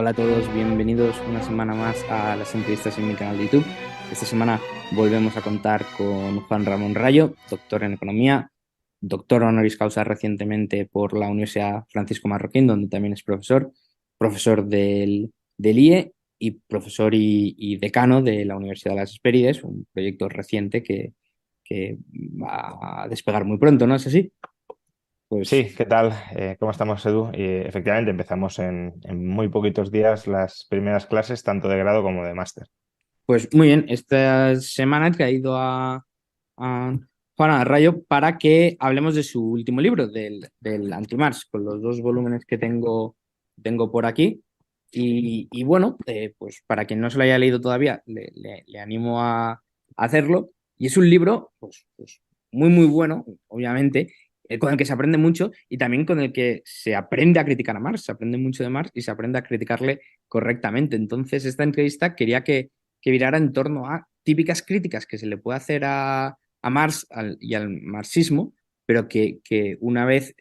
Hola a todos, bienvenidos una semana más a las entrevistas en mi canal de YouTube. Esta semana volvemos a contar con Juan Ramón Rayo, doctor en Economía, doctor honoris causa recientemente por la Universidad Francisco Marroquín, donde también es profesor, profesor del IE y profesor y decano de la Universidad de las Hespérides, un proyecto reciente que va a despegar muy pronto, ¿no es así? Pues Sí, ¿qué tal? ¿Cómo estamos, Edu? Y, efectivamente, empezamos en muy poquitos días las primeras clases, tanto de grado como de máster. Pues muy bien, esta semana he traído a Juana Rayo para que hablemos de su último libro, del Antimars, con los dos volúmenes que tengo por aquí. Y bueno, pues para quien no se lo haya leído todavía, le animo a hacerlo. Y es un libro pues muy, muy bueno, obviamente, con el que se aprende mucho y también con el que se aprende a criticar a Marx. Se aprende mucho de Marx y se aprende a criticarle correctamente. Entonces, esta entrevista quería que virara en torno a típicas críticas que se le puede hacer a Marx y al marxismo, pero que una vez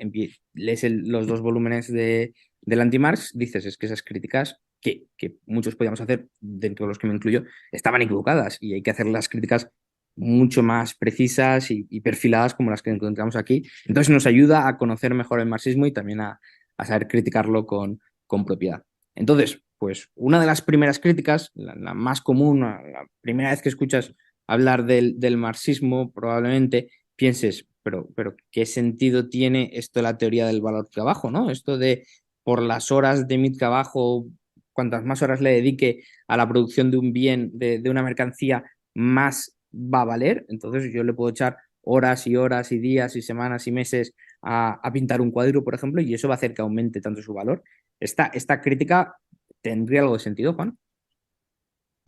lees los dos volúmenes del anti-Marx, dices, es que esas críticas que muchos podíamos hacer, dentro de los que me incluyo, estaban equivocadas y hay que hacer las críticas mucho más precisas y perfiladas como las que encontramos aquí. Entonces nos ayuda a conocer mejor el marxismo y también a saber criticarlo con propiedad. Entonces, pues una de las primeras críticas, la más común, la primera vez que escuchas hablar del marxismo, probablemente pienses, pero ¿qué sentido tiene esto de la teoría del valor trabajo, ¿no? Esto de por las horas de mi trabajo, cuantas más horas le dedique a la producción de un bien, de una mercancía, más va a valer. Entonces yo le puedo echar horas y horas y días y semanas y meses a pintar un cuadro, por ejemplo, y eso va a hacer que aumente tanto su valor. Esta crítica tendría algo de sentido, Juan.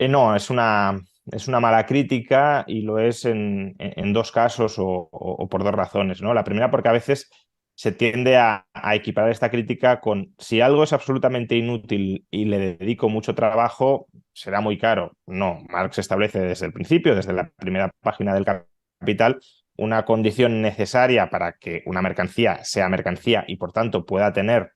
No, es una mala crítica y lo es en dos casos o por dos razones, ¿no? La primera porque a veces se tiende a equiparar esta crítica con si algo es absolutamente inútil y le dedico mucho trabajo, será muy caro. No, Marx establece desde el principio, desde la primera página del Capital, una condición necesaria para que una mercancía sea mercancía y por tanto pueda tener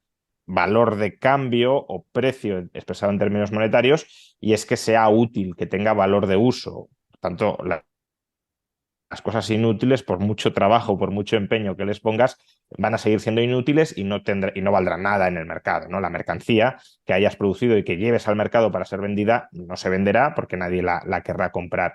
valor de cambio o precio expresado en términos monetarios, y es que sea útil, que tenga valor de uso. Por tanto, las cosas inútiles, por mucho trabajo, por mucho empeño que les pongas, van a seguir siendo inútiles y no valdrán nada en el mercado, ¿no? La mercancía que hayas producido y que lleves al mercado para ser vendida no se venderá porque nadie la querrá comprar.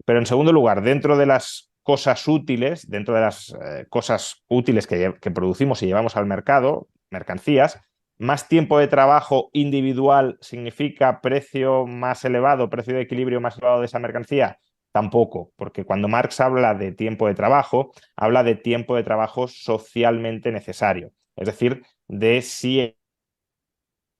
Pero en segundo lugar, dentro de las cosas útiles, dentro de las cosas útiles que producimos y llevamos al mercado, mercancías, más tiempo de trabajo individual significa precio más elevado, precio de equilibrio más elevado de esa mercancía. Tampoco, porque cuando Marx habla de tiempo de trabajo, habla de tiempo de trabajo socialmente necesario. Es decir, de si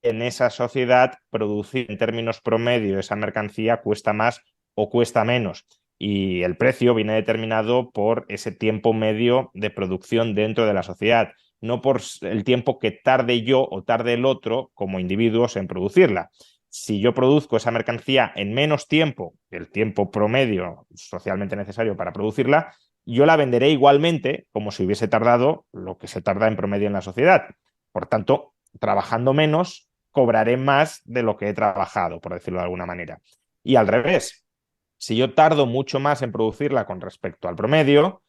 en esa sociedad producir en términos promedio esa mercancía cuesta más o cuesta menos. Y el precio viene determinado por ese tiempo medio de producción dentro de la sociedad, no por el tiempo que tarde yo o tarde el otro como individuos en producirla. Si yo produzco esa mercancía en menos tiempo, el tiempo promedio socialmente necesario para producirla, yo la venderé igualmente como si hubiese tardado lo que se tarda en promedio en la sociedad. Por tanto, trabajando menos, cobraré más de lo que he trabajado, por decirlo de alguna manera. Y al revés, si yo tardo mucho más en producirla con respecto al promedio,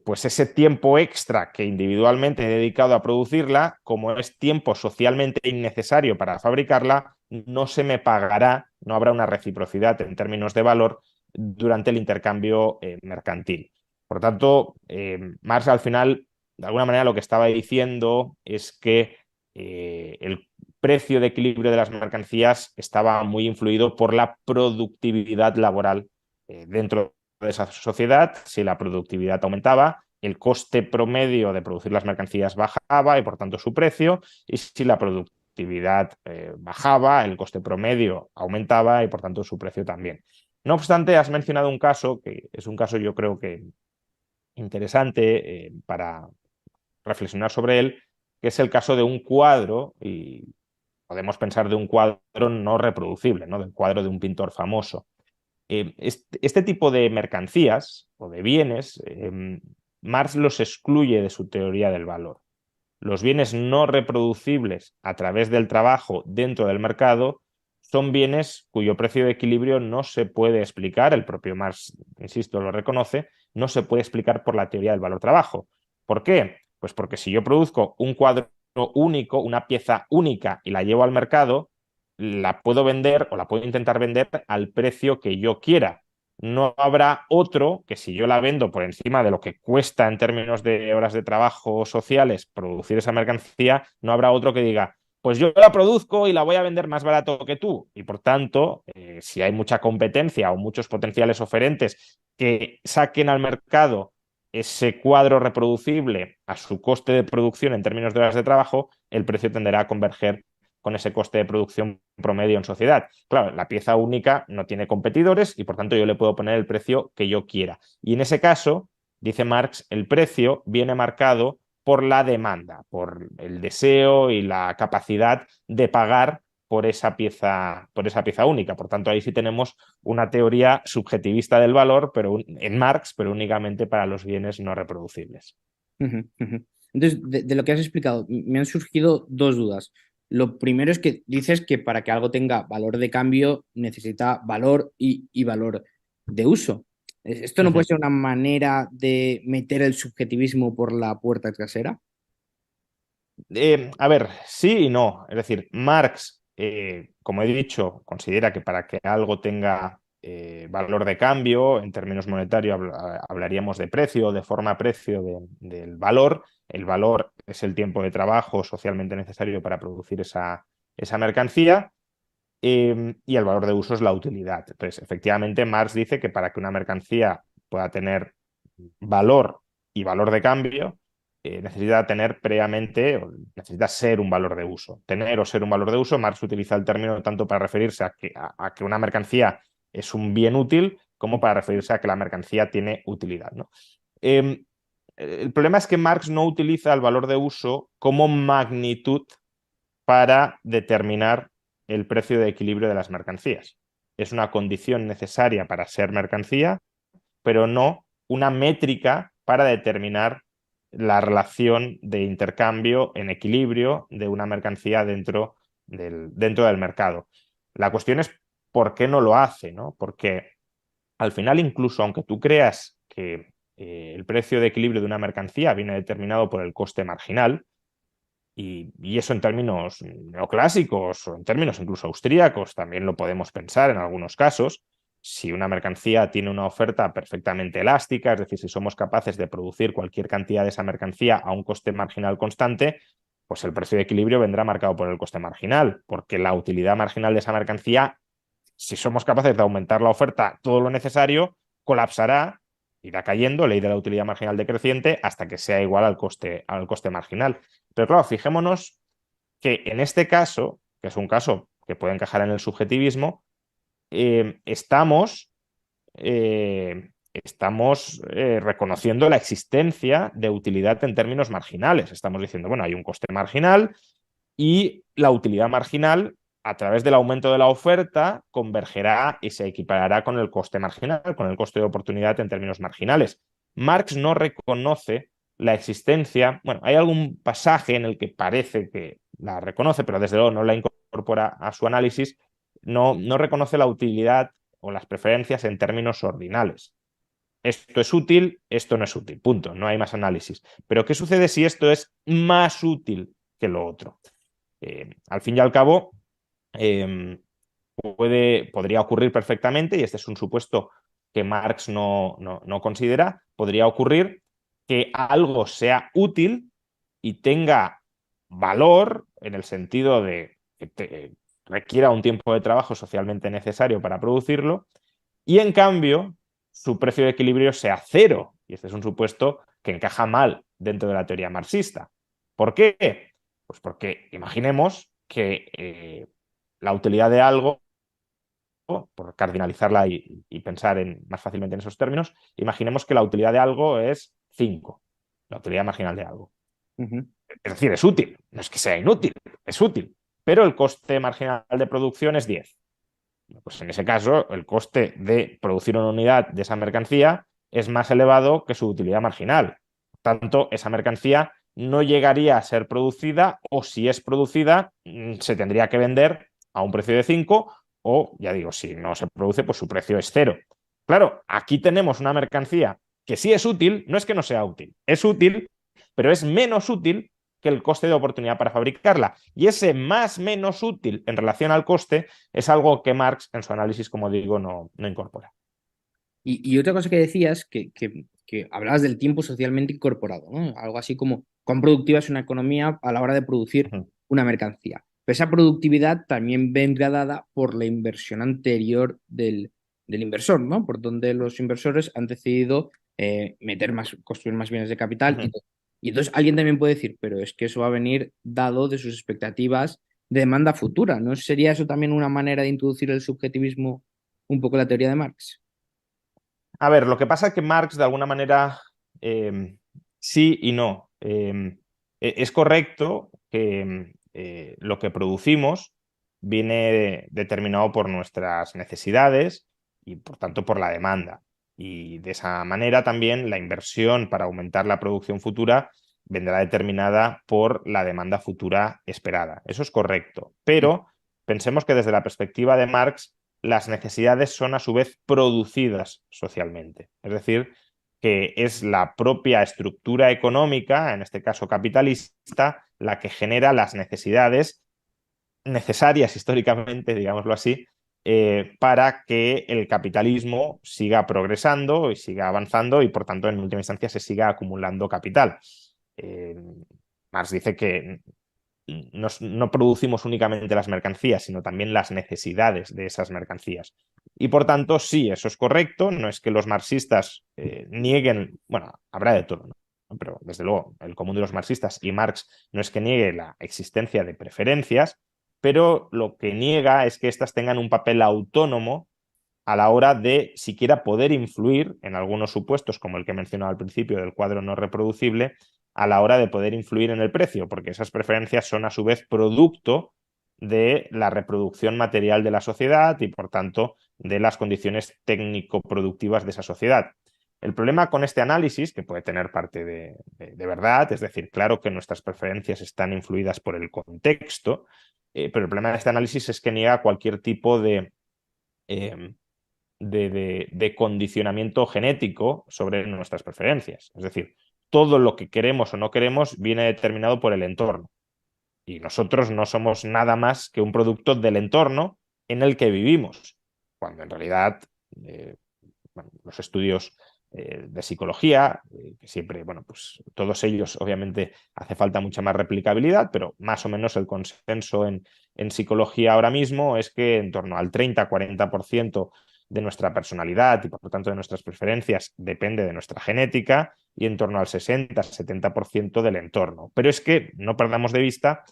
pues ese tiempo extra que individualmente he dedicado a producirla, como es tiempo socialmente innecesario para fabricarla, no se me pagará, no habrá una reciprocidad en términos de valor durante el intercambio mercantil. Por tanto, Marx al final, de alguna manera, lo que estaba diciendo es que el precio de equilibrio de las mercancías estaba muy influido por la productividad laboral dentro de esa sociedad. Si la productividad aumentaba, el coste promedio de producir las mercancías bajaba y por tanto su precio, y si la productividad bajaba, el coste promedio aumentaba y por tanto su precio también. No obstante, has mencionado un caso que es un caso yo creo que interesante para reflexionar sobre él, que es el caso de un cuadro, y podemos pensar de un cuadro no reproducible, ¿no? Del cuadro de un pintor famoso. Este tipo de mercancías o de bienes, Marx los excluye de su teoría del valor. Los bienes no reproducibles a través del trabajo dentro del mercado son bienes cuyo precio de equilibrio no se puede explicar, el propio Marx, insisto, lo reconoce, no se puede explicar por la teoría del valor-trabajo. ¿Por qué? Pues porque si yo produzco un cuadro único, una pieza única y la llevo al mercado, la puedo vender o la puedo intentar vender al precio que yo quiera. No habrá otro que si yo la vendo por encima de lo que cuesta en términos de horas de trabajo sociales producir esa mercancía, no habrá otro que diga, pues yo la produzco y la voy a vender más barato que tú. Y por tanto, si hay mucha competencia o muchos potenciales oferentes que saquen al mercado ese cuadro reproducible a su coste de producción en términos de horas de trabajo, el precio tenderá a converger con ese coste de producción promedio en sociedad. Claro, la pieza única no tiene competidores y por tanto yo le puedo poner el precio que yo quiera. Y en ese caso, dice Marx, el precio viene marcado por la demanda, por el deseo y la capacidad de pagar por esa pieza única. Por tanto, ahí sí tenemos una teoría subjetivista del valor, pero en Marx, pero únicamente para los bienes no reproducibles. Ujú, ujú. Entonces, de lo que has explicado, me han surgido dos dudas. Lo primero es que dices que para que algo tenga valor de cambio necesita valor y valor de uso. ¿Esto no puede ser una manera de meter el subjetivismo por la puerta trasera? A ver, sí y no. Es decir, Marx, como he dicho, considera que para que algo tenga valor de cambio, en términos monetarios hablaríamos de precio, de forma precio del valor. El valor es el tiempo de trabajo socialmente necesario para producir esa mercancía. Y el valor de uso es la utilidad. Entonces, efectivamente, Marx dice que para que una mercancía pueda tener valor y valor de cambio, necesita tener previamente, o necesita ser un valor de uso. Tener o ser un valor de uso, Marx utiliza el término tanto para referirse a que una mercancía es un bien útil como para referirse a que la mercancía tiene utilidad, ¿no? Eh, el problema es que Marx no utiliza el valor de uso como magnitud para determinar el precio de equilibrio de las mercancías. Es una condición necesaria para ser mercancía, pero no una métrica para determinar la relación de intercambio en equilibrio de una mercancía dentro del mercado. La cuestión es por qué no lo hace, ¿no? Porque al final, incluso aunque tú creas que el precio de equilibrio de una mercancía viene determinado por el coste marginal, y eso en términos neoclásicos o en términos incluso austríacos también lo podemos pensar en algunos casos. Si una mercancía tiene una oferta perfectamente elástica, es decir, si somos capaces de producir cualquier cantidad de esa mercancía a un coste marginal constante, pues el precio de equilibrio vendrá marcado por el coste marginal, porque la utilidad marginal de esa mercancía, si somos capaces de aumentar la oferta todo lo necesario, colapsará, irá cayendo, ley de la utilidad marginal decreciente, hasta que sea igual al coste marginal. Pero claro, fijémonos que en este caso, que es un caso que puede encajar en el subjetivismo, estamos reconociendo la existencia de utilidad en términos marginales. Estamos diciendo, bueno, hay un coste marginal y la utilidad marginal, a través del aumento de la oferta, convergerá y se equiparará con el coste marginal, con el coste de oportunidad en términos marginales. Marx no reconoce la existencia, bueno, hay algún pasaje en el que parece que la reconoce, pero desde luego no la incorpora a su análisis, no reconoce la utilidad o las preferencias en términos ordinales. Esto es útil, esto no es útil, punto, no hay más análisis. Pero ¿qué sucede si esto es más útil que lo otro? Al fin y al cabo, eh, podría ocurrir perfectamente, y este es un supuesto que Marx no considera, podría ocurrir que algo sea útil y tenga valor en el sentido de que requiera un tiempo de trabajo socialmente necesario para producirlo, y en cambio su precio de equilibrio sea cero. Y este es un supuesto que encaja mal dentro de la teoría marxista. ¿Por qué? Pues porque imaginemos que la utilidad de algo, por cardinalizarla y pensar más fácilmente en esos términos, imaginemos que la utilidad de algo es 5, la utilidad marginal de algo. Ujú. Es decir, es útil, no es que sea inútil, es útil, pero el coste marginal de producción es 10. Pues en ese caso, el coste de producir una unidad de esa mercancía es más elevado que su utilidad marginal. Por tanto, esa mercancía no llegaría a ser producida, o si es producida, se tendría que vender a un precio de 5, o, ya digo, si no se produce, pues su precio es 0. Claro, aquí tenemos una mercancía que sí es útil, no es que no sea útil, es útil, pero es menos útil que el coste de oportunidad para fabricarla. Y ese más menos útil en relación al coste es algo que Marx en su análisis, como digo, no incorpora. Y otra cosa que decías, que hablabas del tiempo socialmente incorporado, ¿no? Algo así como cuán productiva es una economía a la hora de producir Ujú, una mercancía. Pero esa productividad también vendrá dada por la inversión anterior del inversor, ¿no? Por donde los inversores han decidido meter más, construir más bienes de capital y ujú. todo. Y entonces alguien también puede decir, pero es que eso va a venir dado de sus expectativas de demanda futura. ¿No sería eso también una manera de introducir el subjetivismo un poco en la teoría de Marx? A ver, lo que pasa es que Marx, de alguna manera, eh, sí y no. Es correcto que lo que producimos viene determinado por nuestras necesidades y, por tanto, por la demanda. Y de esa manera también la inversión para aumentar la producción futura vendrá determinada por la demanda futura esperada. Eso es correcto. Pero pensemos que desde la perspectiva de Marx, las necesidades son a su vez producidas socialmente. Es decir, que es la propia estructura económica, en este caso capitalista, la que genera las necesidades necesarias históricamente, digámoslo así, para que el capitalismo siga progresando y siga avanzando y, por tanto, en última instancia, se siga acumulando capital. Eh, Marx dice que no producimos únicamente las mercancías, sino también las necesidades de esas mercancías. Y por tanto, sí, eso es correcto, no es que los marxistas nieguen, bueno, habrá de todo, ¿no? Pero desde luego el común de los marxistas y Marx no es que niegue la existencia de preferencias, pero lo que niega es que éstas tengan un papel autónomo a la hora de siquiera poder influir en algunos supuestos, como el que he mencionado al principio del cuadro no reproducible, a la hora de poder influir en el precio, porque esas preferencias son a su vez producto de la reproducción material de la sociedad y, por tanto, de las condiciones técnico-productivas de esa sociedad. El problema con este análisis, que puede tener parte de verdad, es decir, claro que nuestras preferencias están influidas por el contexto, pero el problema de este análisis es que niega cualquier tipo eh, de condicionamiento genético sobre nuestras preferencias. Es decir, todo lo que queremos o no queremos viene determinado por el entorno. Y nosotros no somos nada más que un producto del entorno en el que vivimos, cuando en realidad bueno, los estudios de psicología, que siempre, bueno, pues todos ellos obviamente hace falta mucha más replicabilidad, pero más o menos el consenso en psicología ahora mismo es que en torno al 30-40% de nuestra personalidad y por lo tanto de nuestras preferencias depende de nuestra genética y en torno al 60-70% del entorno. Pero es que no perdamos de vista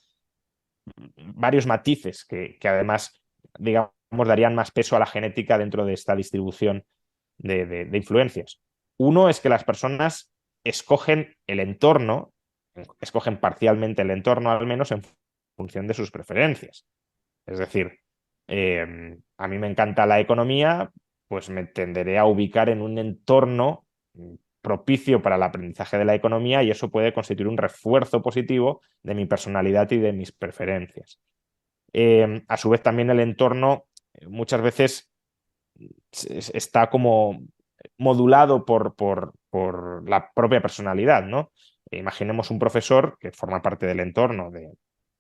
varios matices que además, digamos, darían más peso a la genética dentro de esta distribución de influencias. Uno es que las personas escogen el entorno, escogen parcialmente el entorno al menos en función de sus preferencias. Es decir, a mí me encanta la economía, pues me tenderé a ubicar en un entorno propicio para el aprendizaje de la economía y eso puede constituir un refuerzo positivo de mi personalidad y de mis preferencias. A su vez, también el entorno muchas veces está como modulado por la propia personalidad, ¿no? Imaginemos un profesor que forma parte del entorno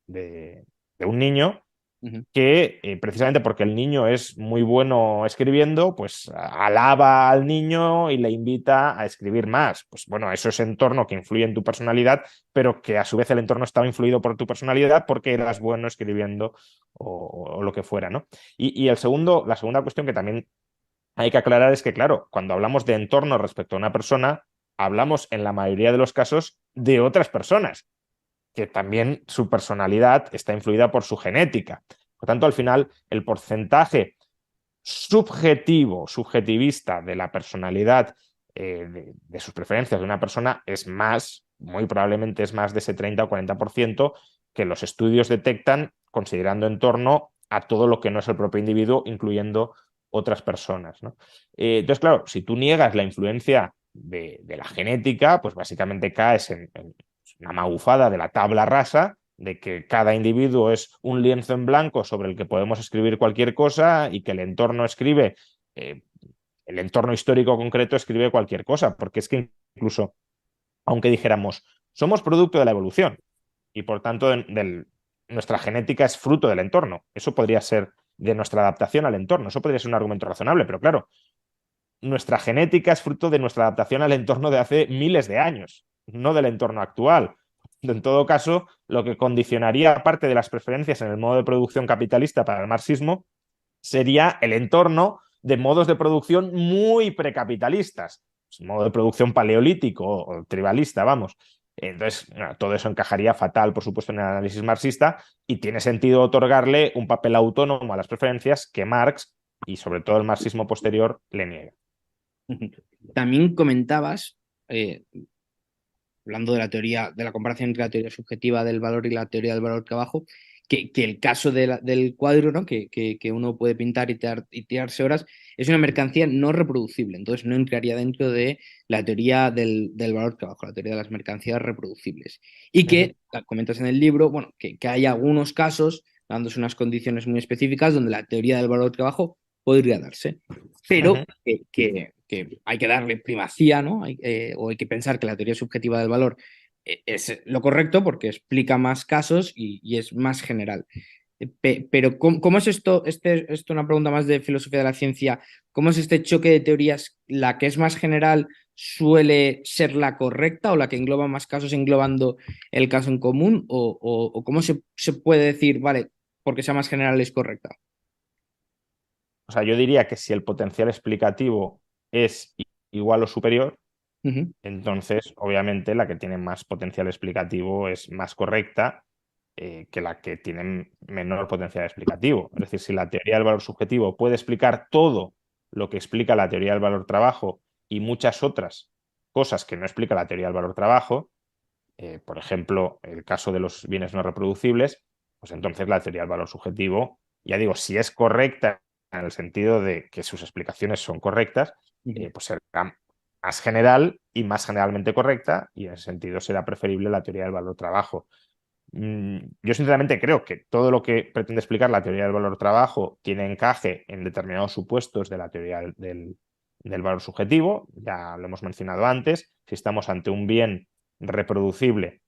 de un niño Ujú. que precisamente porque el niño es muy bueno escribiendo, pues alaba al niño y le invita a escribir más. Pues bueno, eso es entorno que influye en tu personalidad, pero que a su vez el entorno estaba influido por tu personalidad porque eras bueno escribiendo o lo que fuera, ¿no? Y la segunda cuestión que también hay que aclarar es que, claro, cuando hablamos de entorno respecto a una persona, hablamos en la mayoría de los casos de otras personas, que también su personalidad está influida por su genética. Por tanto, al final, el porcentaje subjetivista de la personalidad, de sus preferencias de una persona es más, muy probablemente es más de ese 30 o 40% que los estudios detectan considerando en torno a todo lo que no es el propio individuo, incluyendo otras personas, ¿no? Entonces, claro, si tú niegas la influencia de la genética, pues básicamente caes una magufada de la tabla rasa, de que cada individuo es un lienzo en blanco sobre el que podemos escribir cualquier cosa y que el entorno escribe, el entorno histórico concreto escribe cualquier cosa, porque es que incluso, aunque dijéramos, somos producto de la evolución y por tanto nuestra genética es fruto del entorno, eso podría ser de nuestra adaptación al entorno, eso podría ser un argumento razonable, pero claro, nuestra genética es fruto de nuestra adaptación al entorno de hace miles de años, no del entorno actual. En todo caso, lo que condicionaría parte de las preferencias en el modo de producción capitalista para el marxismo sería el entorno de modos de producción muy precapitalistas, modo de producción paleolítico o tribalista, vamos. Entonces, bueno, todo eso encajaría fatal, por supuesto, en el análisis marxista y tiene sentido otorgarle un papel autónomo a las preferencias que Marx y sobre todo el marxismo posterior le niega. También comentabas, eh, hablando de la teoría, de la comparación entre la teoría subjetiva del valor y la teoría del valor trabajo, que el caso del cuadro, ¿no? Que uno puede pintar y tirarse horas, es una mercancía no reproducible, entonces no entraría dentro de la teoría del valor trabajo, la teoría de las mercancías reproducibles. Y que, comentas en el libro, bueno, que hay algunos casos, dándose unas condiciones muy específicas, donde la teoría del valor trabajo podría darse, pero que hay que darle primacía, ¿no? O hay que pensar que la teoría subjetiva del valor es lo correcto porque explica más casos y es más general. Pero ¿cómo es esto? Esto es una pregunta más de filosofía de la ciencia. ¿Cómo es este choque de teorías? ¿La que es más general suele ser la correcta o la que engloba más casos englobando el caso en común? ¿O cómo se puede decir, vale, porque sea más general es correcta? O sea, yo diría que si el potencial explicativo es igual o superior, Ujú, entonces obviamente la que tiene más potencial explicativo es más correcta que la que tiene menor potencial explicativo. Es decir, si la teoría del valor subjetivo puede explicar todo lo que explica la teoría del valor trabajo y muchas otras cosas que no explica la teoría del valor trabajo, por ejemplo, el caso de los bienes no reproducibles, pues entonces la teoría del valor subjetivo, ya digo, si es correcta en el sentido de que sus explicaciones son correctas, ujú, pues será más general y más generalmente correcta, y en ese sentido será preferible la teoría del valor trabajo. Yo sinceramente creo que todo lo que pretende explicar la teoría del valor trabajo tiene encaje en determinados supuestos de la teoría del valor subjetivo, ya lo hemos mencionado antes, si estamos ante un bien reproducible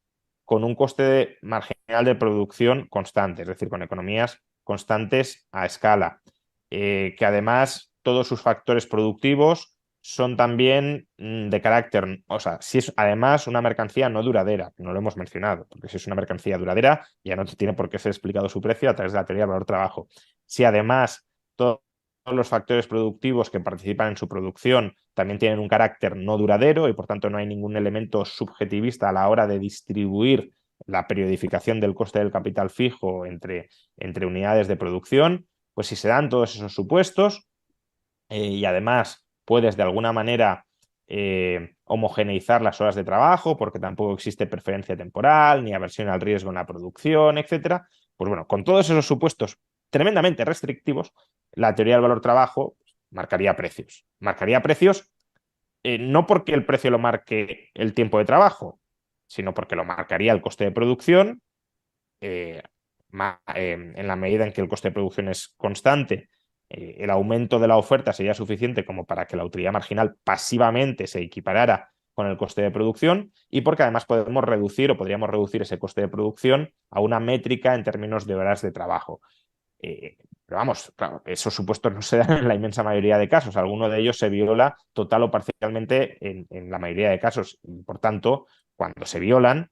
con un coste marginal de producción constante, es decir, con economías constantes a escala, que además todos sus factores productivos son también de carácter, o sea, si es además una mercancía no duradera, no lo hemos mencionado, porque si es una mercancía duradera ya no tiene por qué ser explicado su precio a través de la teoría del valor trabajo. Si además todos los factores productivos que participan en su producción también tienen un carácter no duradero y por tanto no hay ningún elemento subjetivista a la hora de distribuir la periodificación del coste del capital fijo entre unidades de producción, pues si se dan todos esos supuestos y además puedes de alguna manera homogeneizar las horas de trabajo porque tampoco existe preferencia temporal ni aversión al riesgo en la producción, etcétera. Pues bueno, con todos esos supuestos tremendamente restrictivos, la teoría del valor trabajo marcaría precios. Marcaría precios no porque el precio lo marque el tiempo de trabajo, sino porque lo marcaría el coste de producción. eh, en la medida en que el coste de producción es constante, el aumento de la oferta sería suficiente como para que la utilidad marginal pasivamente se equiparara con el coste de producción y porque además podemos reducir o podríamos reducir ese coste de producción a una métrica en términos de horas de trabajo. Pero vamos, claro, esos supuestos no se dan en la inmensa mayoría de casos. Alguno de ellos se viola total o parcialmente en la mayoría de casos. Y, por tanto, cuando se violan,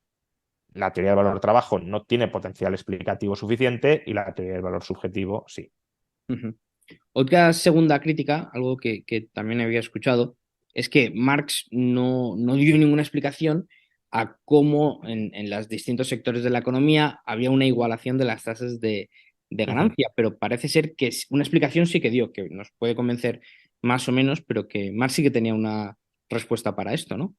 la teoría del valor trabajo no tiene potencial explicativo suficiente y la teoría del valor subjetivo sí. ujú. Otra segunda crítica, algo que también había escuchado, es que Marx no dio ninguna explicación a cómo en los distintos sectores de la economía había una igualación de las tasas de Ujú. ganancia, pero parece ser que una explicación sí que dio, que nos puede convencer más o menos, pero que Marx sí que tenía una respuesta para esto, ¿no?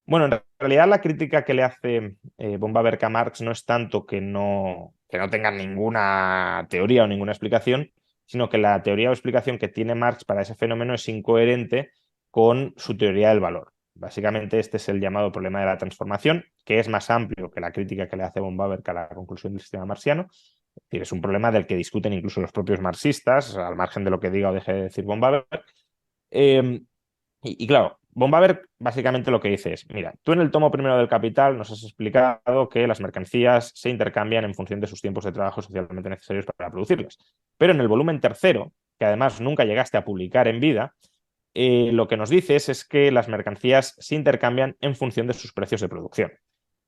Bueno, en realidad la crítica que le hace Bomba Berka a Marx no es tanto que no tenga ninguna teoría o ninguna explicación, sino que la teoría o explicación que tiene Marx para ese fenómeno es incoherente con su teoría del valor. Básicamente este es el llamado problema de la transformación, que es más amplio que la crítica que le hace von Bawerk a la conclusión del sistema marxiano. Es decir, es un problema del que discuten incluso los propios marxistas, al margen de lo que diga o deje de decir von Bawerk. Eh, y claro, von Bawerk básicamente lo que dice es, mira, tú en el tomo primero del Capital nos has explicado que las mercancías se intercambian en función de sus tiempos de trabajo socialmente necesarios para producirlas. Pero en el volumen tercero, que además nunca llegaste a publicar en vida, lo que nos dices es que las mercancías se intercambian en función de sus precios de producción.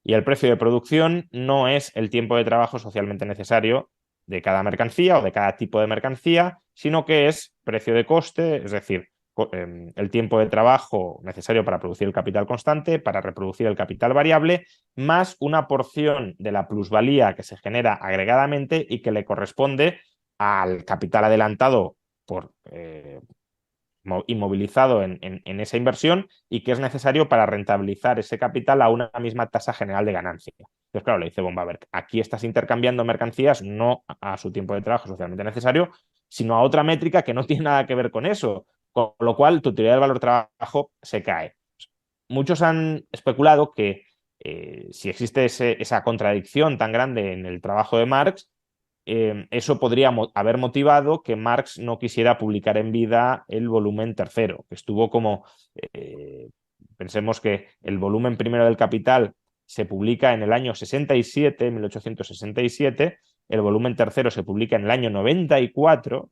Y el precio de producción no es el tiempo de trabajo socialmente necesario de cada mercancía o de cada tipo de mercancía, sino que es precio de coste, es decir, el tiempo de trabajo necesario para producir el capital constante, para reproducir el capital variable, más una porción de la plusvalía que se genera agregadamente y que le corresponde al capital adelantado por inmovilizado en esa inversión y que es necesario para rentabilizar ese capital a una misma tasa general de ganancia. Entonces, claro, le dice von Bawerk, aquí estás intercambiando mercancías no a su tiempo de trabajo socialmente necesario, sino a otra métrica que no tiene nada que ver con eso, con lo cual tu teoría del valor trabajo se cae. Muchos han especulado que si existe esa contradicción tan grande en el trabajo de Marx, eso podría haber motivado que Marx no quisiera publicar en vida el volumen tercero, que estuvo como, eh, pensemos que el volumen primero del Capital se publica en el año 67, 1867, el volumen tercero se publica en el año 94,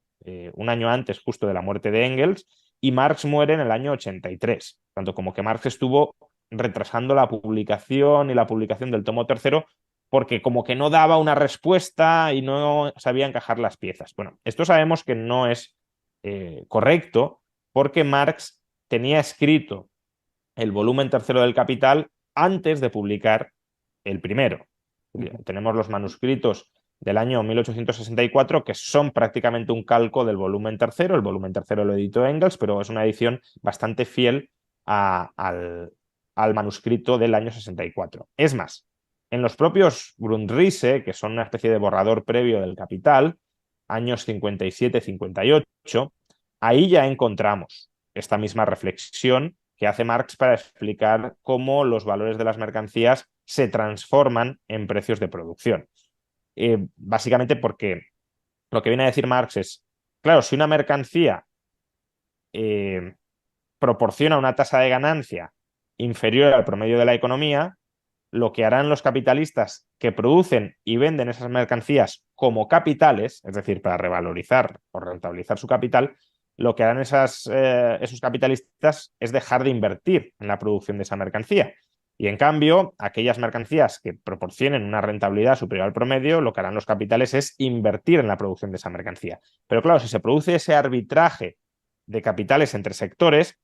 un año antes justo de la muerte de Engels, y Marx muere en el año 83, tanto como que Marx estuvo retrasando la publicación y la publicación del tomo tercero porque como que no daba una respuesta y no sabía encajar las piezas. Bueno, esto sabemos que no es correcto porque Marx tenía escrito el volumen tercero del Capital antes de publicar el primero. Tenemos los manuscritos del año 1864 que son prácticamente un calco del volumen tercero. El volumen tercero lo editó Engels, pero es una edición bastante fiel al manuscrito del año 64. Es más, en los propios Grundrisse, que son una especie de borrador previo del Capital, años 57-58, ahí ya encontramos esta misma reflexión que hace Marx para explicar cómo los valores de las mercancías se transforman en precios de producción. Básicamente porque lo que viene a decir Marx es, claro, si una mercancía eh, proporciona una tasa de ganancia inferior al promedio de la economía, lo que harán los capitalistas que producen y venden esas mercancías como capitales, es decir, para revalorizar o rentabilizar su capital, lo que harán esos capitalistas es dejar de invertir en la producción de esa mercancía. Y en cambio, aquellas mercancías que proporcionen una rentabilidad superior al promedio, lo que harán los capitales es invertir en la producción de esa mercancía. Pero claro, si se produce ese arbitraje de capitales entre sectores,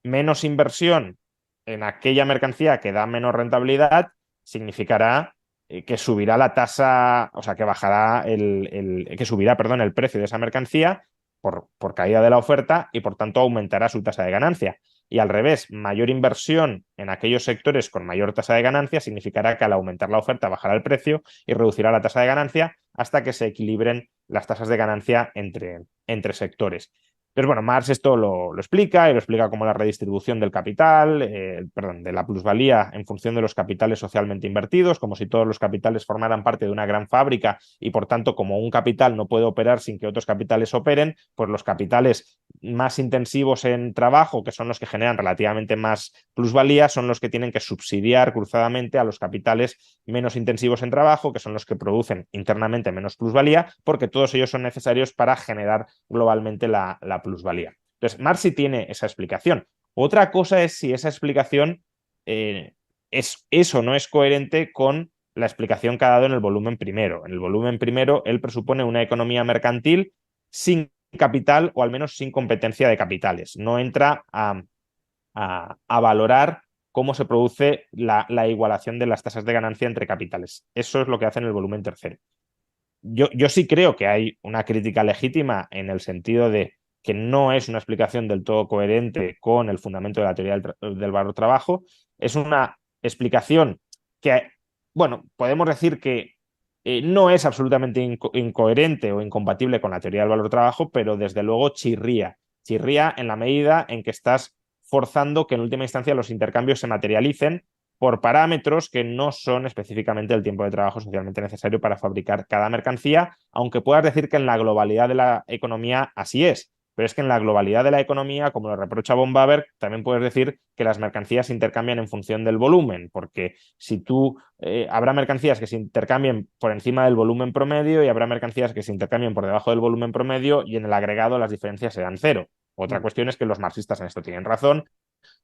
menos inversión en aquella mercancía que da menos rentabilidad significará que subirá la tasa, o sea, que bajará que subirá, perdón, el precio de esa mercancía por caída de la oferta y por tanto aumentará su tasa de ganancia. Y al revés, mayor inversión en aquellos sectores con mayor tasa de ganancia significará que al aumentar la oferta bajará el precio y reducirá la tasa de ganancia hasta que se equilibren las tasas de ganancia entre sectores. Entonces, bueno, Marx esto lo explica y lo explica como la redistribución del capital, perdón, de la plusvalía en función de los capitales socialmente invertidos, como si todos los capitales formaran parte de una gran fábrica y por tanto como un capital no puede operar sin que otros capitales operen, pues los capitales más intensivos en trabajo, que son los que generan relativamente más plusvalía, son los que tienen que subsidiar cruzadamente a los capitales menos intensivos en trabajo, que son los que producen internamente menos plusvalía, porque todos ellos son necesarios para generar globalmente la plusvalía. Entonces, Marx sí tiene esa explicación. Otra cosa es si esa explicación eso no es coherente con la explicación que ha dado en el volumen primero. En el volumen primero, él presupone una economía mercantil sin capital o al menos sin competencia de capitales. No entra a valorar cómo se produce la igualación de las tasas de ganancia entre capitales. Eso es lo que hace en el volumen tercero. Yo sí creo que hay una crítica legítima en el sentido de que no es una explicación del todo coherente con el fundamento de la teoría del valor trabajo. Es una explicación que, bueno, podemos decir que no es absolutamente incoherente o incompatible con la teoría del valor trabajo, pero desde luego chirría. Chirría en la medida en que estás forzando que en última instancia los intercambios se materialicen por parámetros que no son específicamente el tiempo de trabajo socialmente necesario para fabricar cada mercancía, aunque puedas decir que en la globalidad de la economía así es. Pero es que en la globalidad de la economía, como lo reprocha von Baber, también puedes decir que las mercancías se intercambian en función del volumen, porque si tú habrá mercancías que se intercambien por encima del volumen promedio y habrá mercancías que se intercambien por debajo del volumen promedio y en el agregado las diferencias serán cero. Otra cuestión es que los marxistas en esto tienen razón.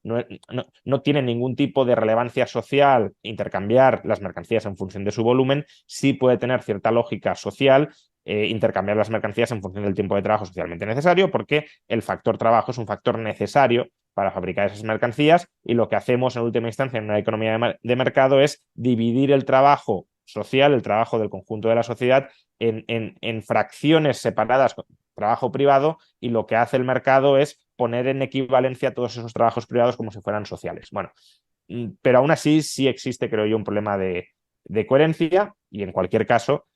No tiene ningún tipo de relevancia social intercambiar las mercancías en función de su volumen. Sí puede tener cierta lógica social intercambiar las mercancías en función del tiempo de trabajo socialmente necesario, porque el factor trabajo es un factor necesario para fabricar esas mercancías y lo que hacemos en última instancia en una economía de mercado es dividir el trabajo social, el trabajo del conjunto de la sociedad, en fracciones separadas, trabajo privado, y lo que hace el mercado es poner en equivalencia todos esos trabajos privados como si fueran sociales. Bueno, pero aún así sí existe, creo yo, un problema de coherencia y en cualquier caso,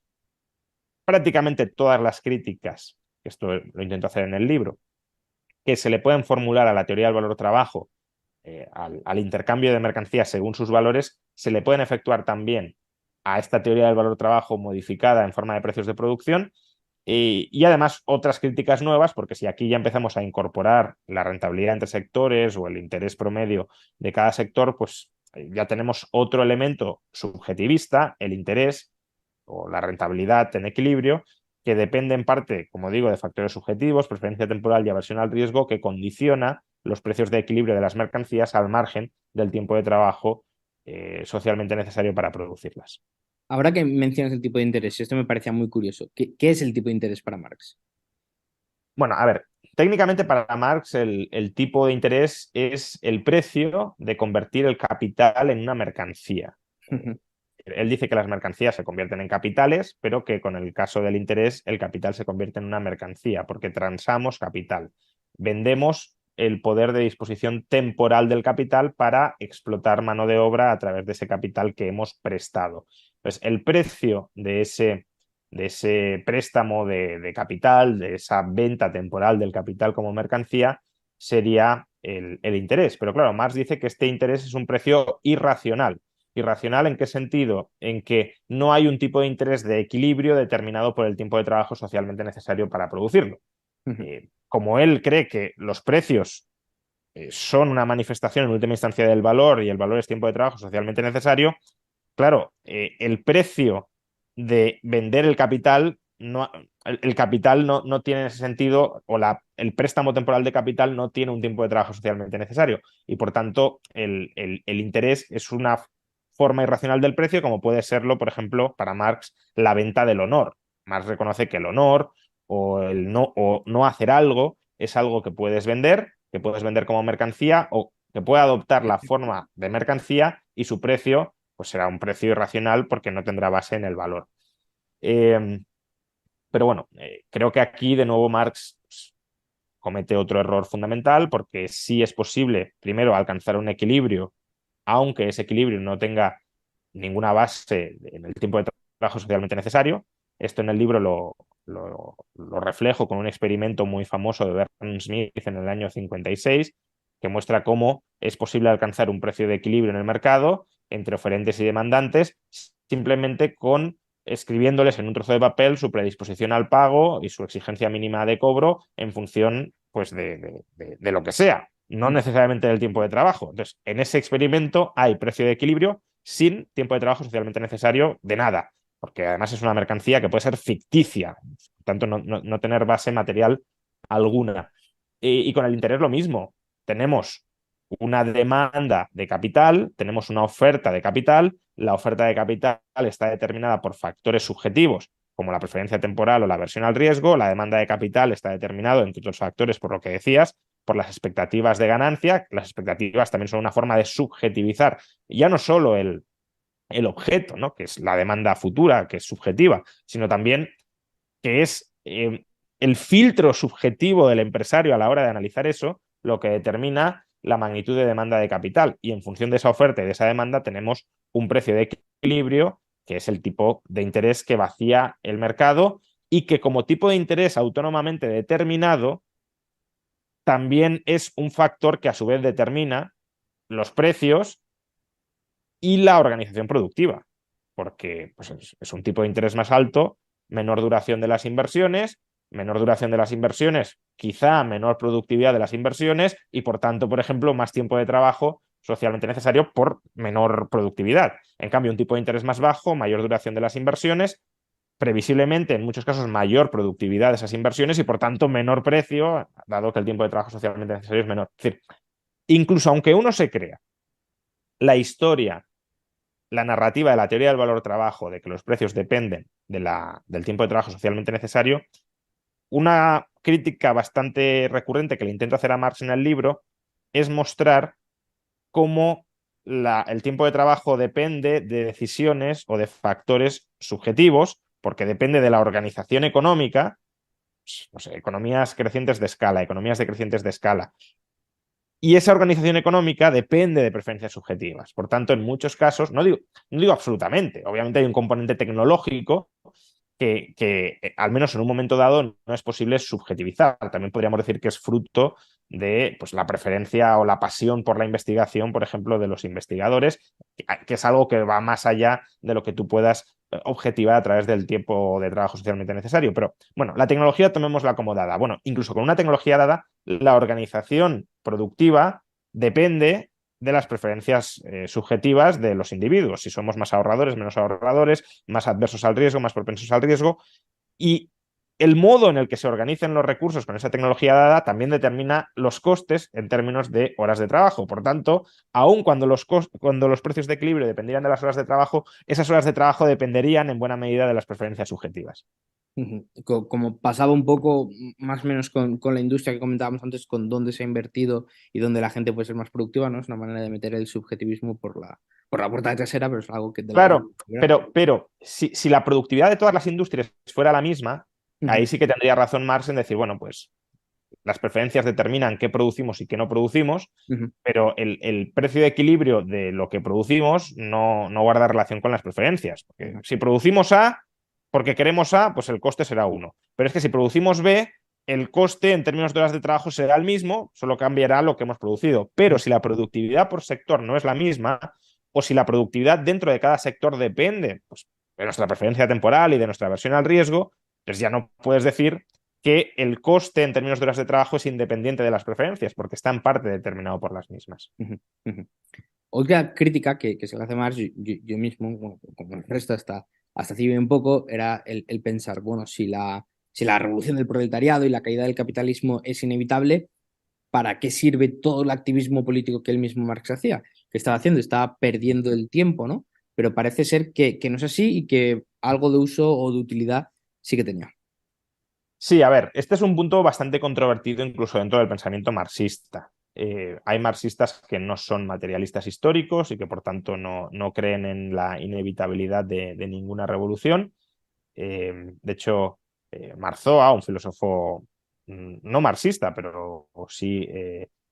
prácticamente todas las críticas, esto lo intento hacer en el libro, que se le pueden formular a la teoría del valor-trabajo, al intercambio de mercancías según sus valores, se le pueden efectuar también a esta teoría del valor-trabajo modificada en forma de precios de producción y además otras críticas nuevas, porque si aquí ya empezamos a incorporar la rentabilidad entre sectores o el interés promedio de cada sector, pues ya tenemos otro elemento subjetivista, el interés o la rentabilidad en equilibrio, que depende en parte, como digo, de factores subjetivos, preferencia temporal y aversión al riesgo, que condiciona los precios de equilibrio de las mercancías al margen del tiempo de trabajo socialmente necesario para producirlas. Ahora que mencionas el tipo de interés, esto me parecía muy curioso. ¿Qué es el tipo de interés para Marx? Bueno, a ver, técnicamente para Marx el tipo de interés es el precio de convertir el capital en una mercancía. Él dice que las mercancías se convierten en capitales, pero que con el caso del interés el capital se convierte en una mercancía, porque transamos capital. Vendemos el poder de disposición temporal del capital para explotar mano de obra a través de ese capital que hemos prestado. Entonces, el precio de ese préstamo de capital, de esa venta temporal del capital como mercancía, sería el interés. Pero claro, Marx dice que este interés es un precio irracional. ¿Irracional en qué sentido? En que no hay un tipo de interés de equilibrio determinado por el tiempo de trabajo socialmente necesario para producirlo. Como él cree que los precios son una manifestación en última instancia del valor y el valor es tiempo de trabajo socialmente necesario, claro, el precio de vender el capital, el capital no tiene en ese sentido, o el préstamo temporal de capital no tiene un tiempo de trabajo socialmente necesario y por tanto el interés es una forma irracional del precio, como puede serlo, por ejemplo, para Marx, la venta del honor. Marx reconoce que el honor o no hacer algo es algo que puedes vender como mercancía o que puede adoptar la forma de mercancía y su precio pues será un precio irracional porque no tendrá base en el valor. Pero bueno, creo que aquí de nuevo Marx comete otro error fundamental porque sí es posible, primero, alcanzar un equilibrio, aunque ese equilibrio no tenga ninguna base en el tiempo de trabajo socialmente necesario. Esto en el libro lo reflejo con un experimento muy famoso de Bertrand Smith en el año 56, que muestra cómo es posible alcanzar un precio de equilibrio en el mercado entre oferentes y demandantes simplemente con escribiéndoles en un trozo de papel su predisposición al pago y su exigencia mínima de cobro en función pues, de lo que sea, no necesariamente del tiempo de trabajo. Entonces, en ese experimento hay precio de equilibrio sin tiempo de trabajo socialmente necesario de nada, porque además es una mercancía que puede ser ficticia, por tanto no tener base material alguna. Y con el interés lo mismo. Tenemos una demanda de capital, tenemos una oferta de capital, la oferta de capital está determinada por factores subjetivos como la preferencia temporal o la aversión al riesgo, la demanda de capital está determinado, entre otros factores, por lo que decías, por las expectativas de ganancia. Las expectativas también son una forma de subjetivizar ya no solo el objeto, ¿no? Que es la demanda futura, que es subjetiva, sino también que es el filtro subjetivo del empresario a la hora de analizar eso, lo que determina la magnitud de demanda de capital. Y en función de esa oferta y de esa demanda tenemos un precio de equilibrio, que es el tipo de interés que vacía el mercado y que como tipo de interés autónomamente determinado también es un factor que a su vez determina los precios y la organización productiva, porque pues, es un tipo de interés más alto, menor duración de las inversiones, quizá menor productividad de las inversiones y, por tanto, por ejemplo, más tiempo de trabajo socialmente necesario por menor productividad. En cambio, un tipo de interés más bajo, mayor duración de las inversiones, previsiblemente, en muchos casos, mayor productividad de esas inversiones y, por tanto, menor precio, dado que el tiempo de trabajo socialmente necesario es menor. Es decir, incluso aunque uno se crea la historia, la narrativa de la teoría del valor-trabajo, de que los precios dependen del tiempo de trabajo socialmente necesario, una crítica bastante recurrente que le intento hacer a Marx en el libro es mostrar cómo el tiempo de trabajo depende de decisiones o de factores subjetivos, porque depende de la organización económica, pues, no sé, economías crecientes de escala, economías decrecientes de escala. Y esa organización económica depende de preferencias subjetivas. Por tanto, en muchos casos, no digo absolutamente, obviamente hay un componente tecnológico que al menos en un momento dado no es posible subjetivizar. También podríamos decir que es fruto de pues, la preferencia o la pasión por la investigación, por ejemplo, de los investigadores, que es algo que va más allá de lo que tú puedas objetivar a través del tiempo de trabajo socialmente necesario. Pero bueno, la tecnología tomémosla como dada. Bueno, incluso con una tecnología dada, la organización productiva depende de las preferencias subjetivas de los individuos, si somos más ahorradores, menos ahorradores, más adversos al riesgo, más propensos al riesgo, y el modo en el que se organicen los recursos con esa tecnología dada también determina los costes en términos de horas de trabajo. Por tanto, aun cuando cuando los precios de equilibrio dependieran de las horas de trabajo, esas horas de trabajo dependerían en buena medida de las preferencias subjetivas. Ujú. Como pasaba un poco más o menos con la industria que comentábamos antes, con dónde se ha invertido y dónde la gente puede ser más productiva, ¿no? Es una manera de meter el subjetivismo por la puerta trasera, pero es algo que de la que... Claro, pero si la productividad de todas las industrias fuera la misma, ahí Ujú, sí que tendría razón Marx en decir, bueno, pues las preferencias determinan qué producimos y qué no producimos, ujú, pero el precio de equilibrio de lo que producimos no guarda relación con las preferencias. Porque ujú, si producimos A porque queremos A, pues el coste será 1. Pero es que si producimos B, el coste en términos de horas de trabajo será el mismo, solo cambiará lo que hemos producido. Pero ujú. si la productividad por sector no es la misma, o si la productividad dentro de cada sector depende pues, de nuestra preferencia temporal y de nuestra aversión al riesgo, pues ya no puedes decir que el coste en términos de horas de trabajo es independiente de las preferencias, porque está en parte determinado por las mismas. Ujú, ujú. Otra crítica que se le hace más, yo mismo, bueno, como el resto hasta hace bien poco, era el pensar, bueno, si la revolución del proletariado y la caída del capitalismo es inevitable, ¿para qué sirve todo el activismo político que él mismo Marx hacía? ¿Qué estaba haciendo? Estaba perdiendo el tiempo, ¿no? Pero parece ser que no es así y que algo de uso o de utilidad sí que tenía. Sí, a ver, este es un punto bastante controvertido incluso dentro del pensamiento marxista. Hay marxistas que no son materialistas históricos y que por tanto no creen en la inevitabilidad de ninguna revolución. De hecho, Marzoa, un filósofo no marxista, pero sí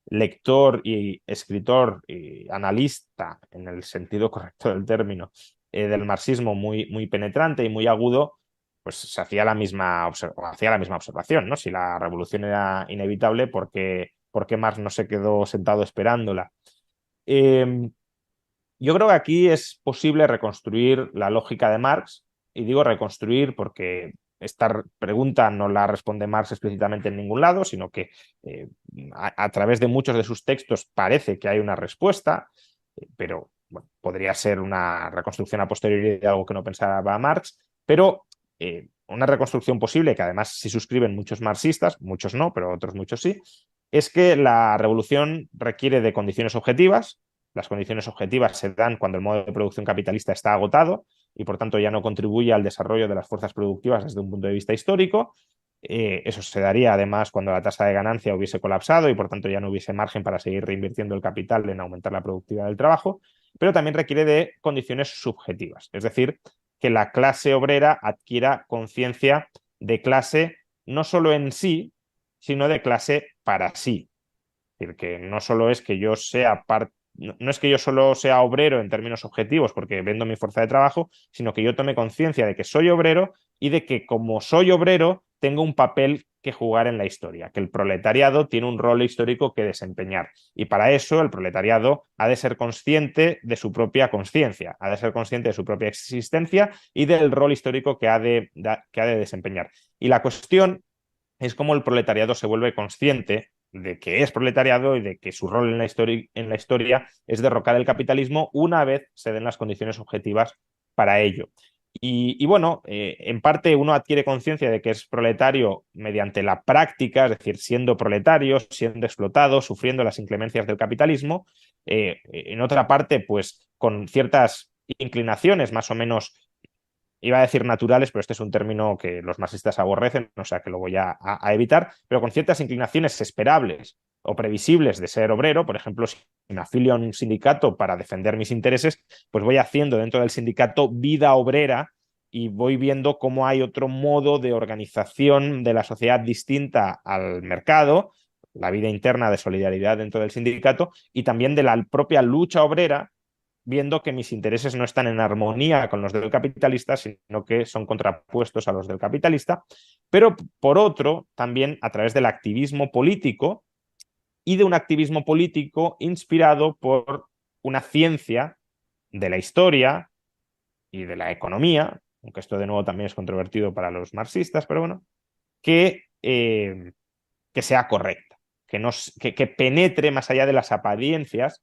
lector y escritor y analista en el sentido correcto del término del marxismo muy penetrante y muy agudo, pues se hacía hacía la misma observación, ¿no? Si la revolución era inevitable, ¿por qué Marx no se quedó sentado esperándola? Eh, yo creo que aquí es posible reconstruir la lógica de Marx, y digo reconstruir porque esta pregunta no la responde Marx explícitamente en ningún lado, sino que eh, a través de muchos de sus textos parece que hay una respuesta, pero bueno, podría ser una reconstrucción a posteriori de algo que no pensaba Marx, pero una reconstrucción posible, que además sí suscriben muchos marxistas, muchos no, pero otros muchos sí, es que la revolución requiere de condiciones objetivas. Las condiciones objetivas se dan cuando el modo de producción capitalista está agotado y por tanto ya no contribuye al desarrollo de las fuerzas productivas desde un punto de vista histórico. Eso se daría además cuando la tasa de ganancia hubiese colapsado y por tanto ya no hubiese margen para seguir reinvirtiendo el capital en aumentar la productividad del trabajo, pero también requiere de condiciones subjetivas, es decir, que la clase obrera adquiera conciencia de clase no solo en sí, sino de clase para sí. Es decir, que no solo es que yo sea parte, no es que yo solo sea obrero en términos objetivos porque vendo mi fuerza de trabajo, sino que yo tome conciencia de que soy obrero y de que como soy obrero tenga un papel que jugar en la historia, que el proletariado tiene un rol histórico que desempeñar. Y para eso el proletariado ha de ser consciente de su propia conciencia, ha de ser consciente de su propia existencia y del rol histórico que ha de desempeñar. Y la cuestión es cómo el proletariado se vuelve consciente de que es proletariado y de que su rol en la historia es derrocar el capitalismo una vez se den las condiciones objetivas para ello. Y bueno, en parte uno adquiere conciencia de que es proletario mediante la práctica, es decir, siendo proletario, siendo explotado, sufriendo las inclemencias del capitalismo. En otra parte, pues con ciertas inclinaciones más o menos, iba a decir naturales, pero este es un término que los marxistas aborrecen, o sea que lo voy a evitar, pero con ciertas inclinaciones esperables o previsibles de ser obrero. Por ejemplo, si me afilio a un sindicato para defender mis intereses, pues voy haciendo dentro del sindicato vida obrera y voy viendo cómo hay otro modo de organización de la sociedad distinta al mercado, la vida interna de solidaridad dentro del sindicato y también de la propia lucha obrera, viendo que mis intereses no están en armonía con los del capitalista, sino que son contrapuestos a los del capitalista, pero por otro, también a través del activismo político y de un activismo político inspirado por una ciencia de la historia y de la economía, aunque esto de nuevo también es controvertido para los marxistas, pero bueno, que sea correcta, que penetre más allá de las apariencias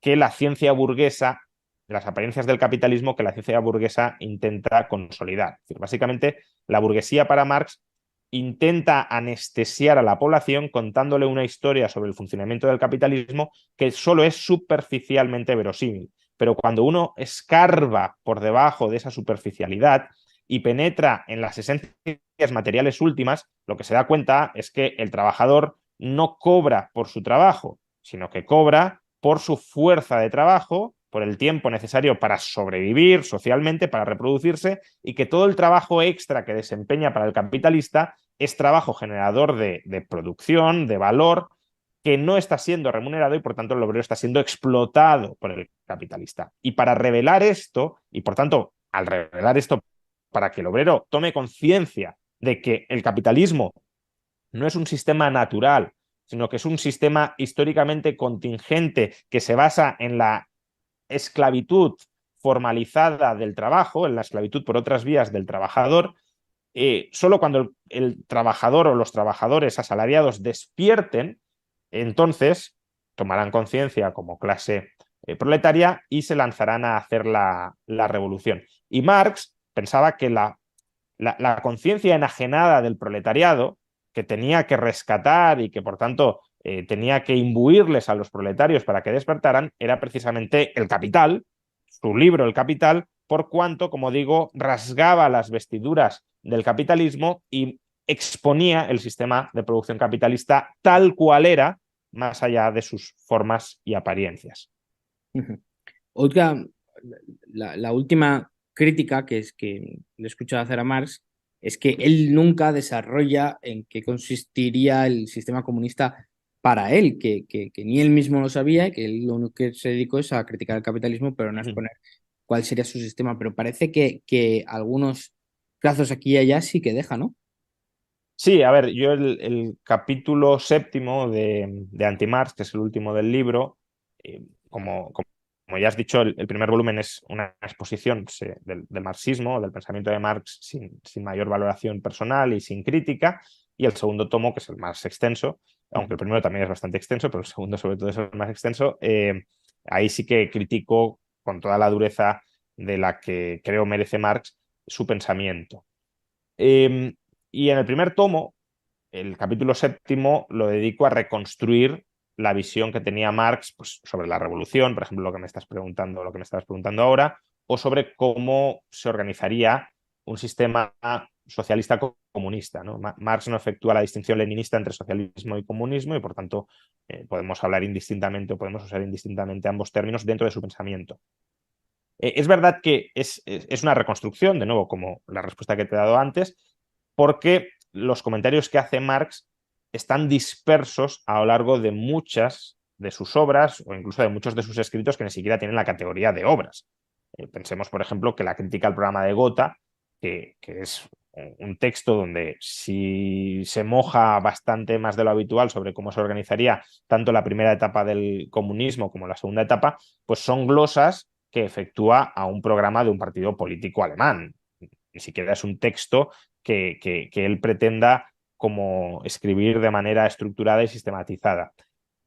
que la ciencia burguesa, las apariencias del capitalismo que la ciencia burguesa intenta consolidar. Es decir, básicamente, la burguesía para Marx intenta anestesiar a la población contándole una historia sobre el funcionamiento del capitalismo que solo es superficialmente verosímil. Pero cuando uno escarba por debajo de esa superficialidad y penetra en las esencias materiales últimas, lo que se da cuenta es que el trabajador no cobra por su trabajo, sino que cobra por su fuerza de trabajo, por el tiempo necesario para sobrevivir socialmente, para reproducirse, y que todo el trabajo extra que desempeña para el capitalista es trabajo generador de producción, de valor, que no está siendo remunerado y por tanto el obrero está siendo explotado por el capitalista. Y para revelar esto, y por tanto al revelar esto, para que el obrero tome conciencia de que el capitalismo no es un sistema natural, sino que es un sistema históricamente contingente que se basa en la esclavitud formalizada del trabajo, en la esclavitud por otras vías del trabajador. Solo cuando el trabajador o los trabajadores asalariados despierten, entonces tomarán conciencia como clase proletaria y se lanzarán a hacer la revolución. Y Marx pensaba que la conciencia enajenada del proletariado, que tenía que rescatar y que por tanto tenía que imbuirles a los proletarios para que despertaran, era precisamente el capital, su libro El Capital, por cuanto, como digo, rasgaba las vestiduras del capitalismo y exponía el sistema de producción capitalista tal cual era, más allá de sus formas y apariencias. Otra, la última crítica que es que le he escuchado hacer a Marx es que él nunca desarrolla en qué consistiría el sistema comunista para él, que ni él mismo lo sabía y que él lo único que se dedicó es a criticar el capitalismo, pero no a exponer cuál sería su sistema. Pero parece que algunos trazos aquí y allá sí que deja, ¿no? Sí, a ver, yo el capítulo séptimo de Anti-Marx, que es el último del libro, como ya has dicho, el primer volumen es una exposición del marxismo, del pensamiento de Marx sin mayor valoración personal y sin crítica, y el segundo tomo, que es el más extenso, aunque el primero también es bastante extenso, pero el segundo sobre todo es el más extenso, ahí sí que critico con toda la dureza de la que creo merece Marx su pensamiento. Eh, y en el primer tomo, el capítulo séptimo, lo dedico a reconstruir la visión que tenía Marx, pues, sobre la revolución, por ejemplo, lo que me estás preguntando, lo que me estabas preguntando ahora, o sobre cómo se organizaría un sistema socialista comunista, ¿no? Marx no efectúa la distinción leninista entre socialismo y comunismo y por tanto podemos hablar indistintamente o podemos usar indistintamente ambos términos dentro de su pensamiento. Es verdad que es una reconstrucción, de nuevo, como la respuesta que te he dado antes, porque los comentarios que hace Marx están dispersos a lo largo de muchas de sus obras o incluso de muchos de sus escritos que ni siquiera tienen la categoría de obras. Pensemos, por ejemplo, que la crítica al programa de Gotha, que es un texto donde si se moja bastante más de lo habitual sobre cómo se organizaría tanto la primera etapa del comunismo como la segunda etapa, pues son glosas que efectúa a un programa de un partido político alemán. Ni siquiera es un texto que él pretenda como escribir de manera estructurada y sistematizada.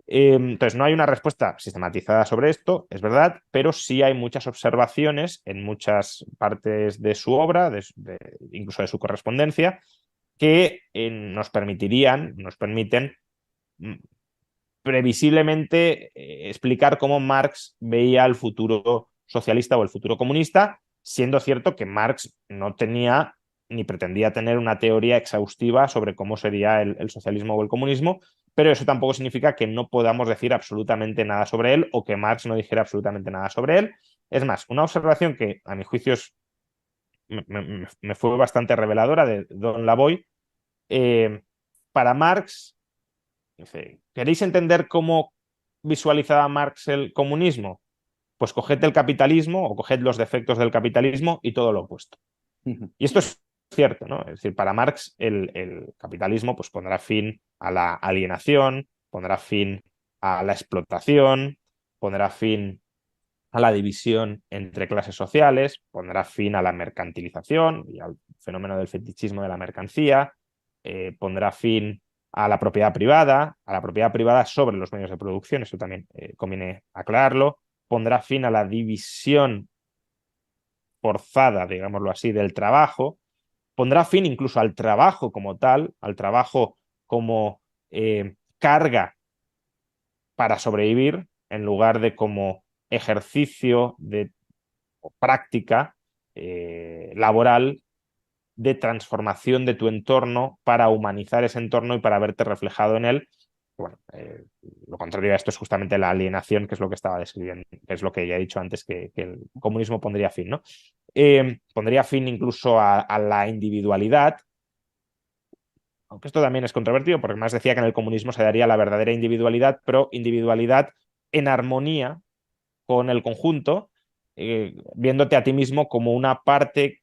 Entonces, no hay una respuesta sistematizada sobre esto, es verdad, pero sí hay muchas observaciones en muchas partes de su obra, incluso de su correspondencia, que nos permiten mm, previsiblemente explicar cómo Marx veía el futuro socialista o el futuro comunista, siendo cierto que Marx no tenía ni pretendía tener una teoría exhaustiva sobre cómo sería el socialismo o el comunismo, pero eso tampoco significa que no podamos decir absolutamente nada sobre él o que Marx no dijera absolutamente nada sobre él. Es más, una observación que a mi juicio me fue bastante reveladora de Don Lavoy. eh, para Marx, dice, ¿queréis entender cómo visualizaba Marx el comunismo? Pues coged el capitalismo o coged los defectos del capitalismo y todo lo opuesto. Y esto es cierto, ¿no? Es decir, para Marx el capitalismo pues, pondrá fin a la alienación, pondrá fin a la explotación, pondrá fin a la división entre clases sociales, pondrá fin a la mercantilización y al fenómeno del fetichismo de la mercancía, pondrá fin a la propiedad privada sobre los medios de producción, eso también conviene aclararlo, pondrá fin a la división forzada, digámoslo así, del trabajo, pondrá fin incluso al trabajo como tal, al trabajo como carga para sobrevivir, en lugar de como ejercicio de práctica laboral de transformación de tu entorno para humanizar ese entorno y para verte reflejado en él. Bueno, lo contrario a esto es justamente la alienación, que es lo que estaba describiendo, que es lo que ya he dicho antes, que el comunismo pondría fin, ¿no? Pondría fin incluso a la individualidad, aunque esto también es controvertido, porque más decía que en el comunismo se daría la verdadera individualidad, pero individualidad en armonía con el conjunto, viéndote a ti mismo como una parte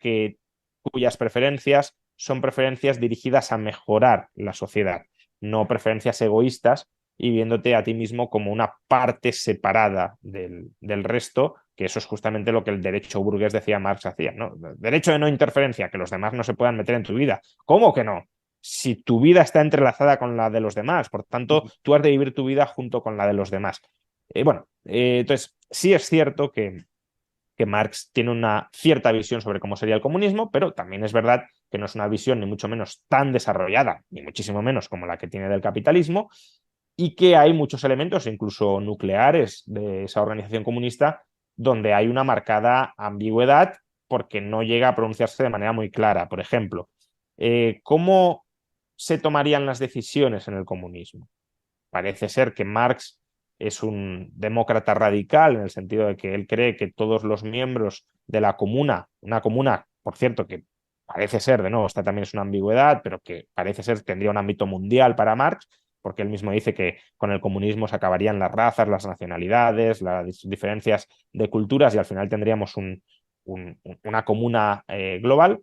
cuyas preferencias son preferencias dirigidas a mejorar la sociedad, no preferencias egoístas, y viéndote a ti mismo como una parte separada del resto, que eso es justamente lo que el derecho burgués decía Marx hacía, ¿no? Derecho de no interferencia, que los demás no se puedan meter en tu vida. ¿Cómo que no? Si tu vida está entrelazada con la de los demás, por tanto, tú has de vivir tu vida junto con la de los demás. Entonces, sí es cierto que Marx tiene una cierta visión sobre cómo sería el comunismo, pero también es verdad que no es una visión ni mucho menos tan desarrollada, ni muchísimo menos como la que tiene del capitalismo, y que hay muchos elementos, incluso nucleares, de esa organización comunista, donde hay una marcada ambigüedad porque no llega a pronunciarse de manera muy clara. Por ejemplo, ¿cómo se tomarían las decisiones en el comunismo? Parece ser que Marx es un demócrata radical en el sentido de que él cree que todos los miembros de la comuna, una comuna, por cierto, que parece ser, de nuevo, esta también es una ambigüedad, pero que parece ser tendría un ámbito mundial para Marx, porque él mismo dice que con el comunismo se acabarían las razas, las nacionalidades, las diferencias de culturas y al final tendríamos una comuna global.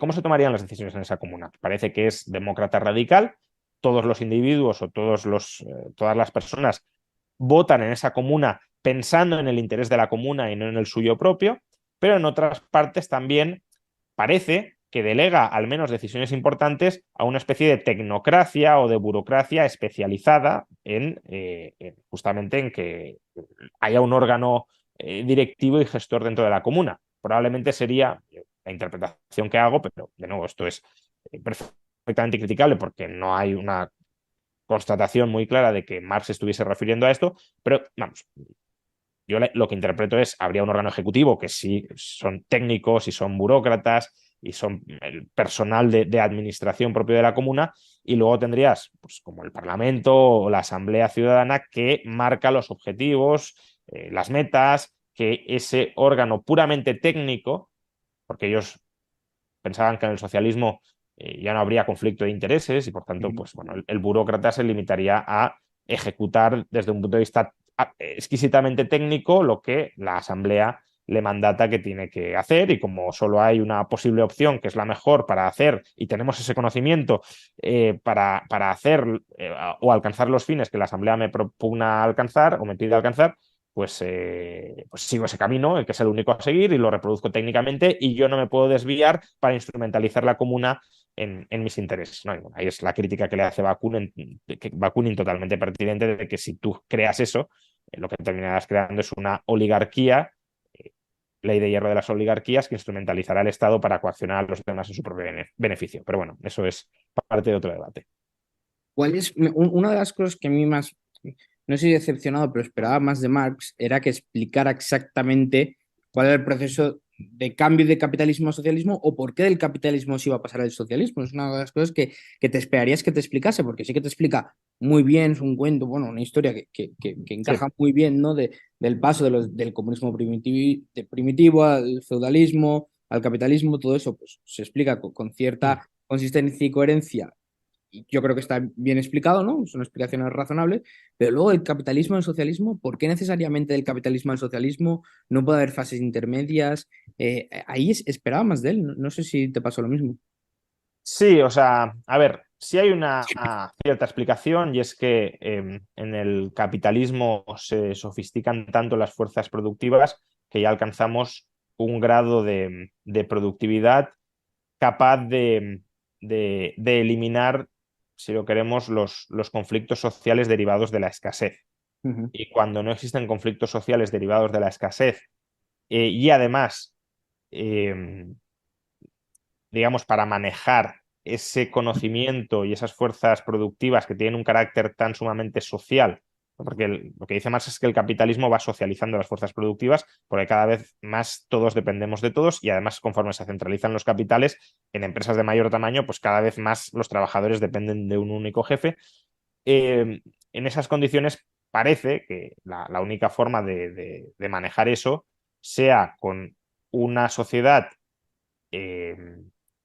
¿Cómo se tomarían las decisiones en esa comuna? Parece que es demócrata radical, todos los individuos o todas las personas votan en esa comuna pensando en el interés de la comuna y no en el suyo propio, pero en otras partes también parece que delega al menos decisiones importantes a una especie de tecnocracia o de burocracia especializada justamente en que haya un órgano directivo y gestor dentro de la comuna. Probablemente sería la interpretación que hago, pero de nuevo, esto es perfectamente criticable porque no hay una constatación muy clara de que Marx estuviese refiriendo a esto, pero vamos, yo lo que interpreto es, habría un órgano ejecutivo que sí son técnicos y son burócratas y son el personal de administración propio de la comuna, y luego tendrías, pues, como el Parlamento o la Asamblea Ciudadana, que marca los objetivos, las metas, que ese órgano puramente técnico, porque ellos pensaban que en el socialismo ya no habría conflicto de intereses y por tanto, pues bueno, el burócrata se limitaría a ejecutar desde un punto de vista exquisitamente técnico lo que la asamblea le mandata que tiene que hacer, y como solo hay una posible opción que es la mejor para hacer y tenemos ese conocimiento para hacer o alcanzar los fines que la Asamblea me propugna alcanzar o me pide alcanzar, pues sigo ese camino, que es el único a seguir, y lo reproduzco técnicamente, y yo no me puedo desviar para instrumentalizar la comuna en mis intereses, ¿no? Y bueno, ahí es la crítica que le hace Bakunin totalmente pertinente, de que si tú creas eso, lo que terminarás creando es una oligarquía, eh, ley de hierro de las oligarquías, que instrumentalizará el Estado para coaccionar a los demás en su propio beneficio. Pero bueno, eso es parte de otro debate. ¿Cuál es una de las cosas que a mí más, no sé si decepcionado, pero esperaba más de Marx, era que explicara exactamente cuál era el proceso de cambio de capitalismo a socialismo o por qué del capitalismo se iba a pasar al socialismo? Es una de las cosas que te esperarías que te explicase, porque sí que te explica muy bien, es un cuento, bueno, una historia que Sí. encaja muy bien, ¿no? Del paso del comunismo primitivo al feudalismo, al capitalismo, todo eso pues se explica con Mm. cierta consistencia y coherencia, y yo creo que está bien explicado, ¿no? Son explicaciones razonables, pero luego el capitalismo al socialismo, ¿por qué necesariamente del capitalismo al socialismo? No puede haber fases intermedias. Ahí esperaba más de él, no, no sé si te pasó lo mismo. Sí, o sea, a ver, sí hay una cierta explicación, y es que en el capitalismo se sofistican tanto las fuerzas productivas que ya alcanzamos un grado de productividad capaz de eliminar, si lo queremos, los conflictos sociales derivados de la escasez. Ujú, Y cuando no existen conflictos sociales derivados de la escasez, y además, eh, digamos, para manejar ese conocimiento y esas fuerzas productivas que tienen un carácter tan sumamente social, ¿no? Porque lo que dice Marx es que el capitalismo va socializando las fuerzas productivas, porque cada vez más todos dependemos de todos, y además, conforme se centralizan los capitales en empresas de mayor tamaño, pues cada vez más los trabajadores dependen de un único jefe. En esas condiciones parece que la única forma de manejar eso sea con una sociedad eh,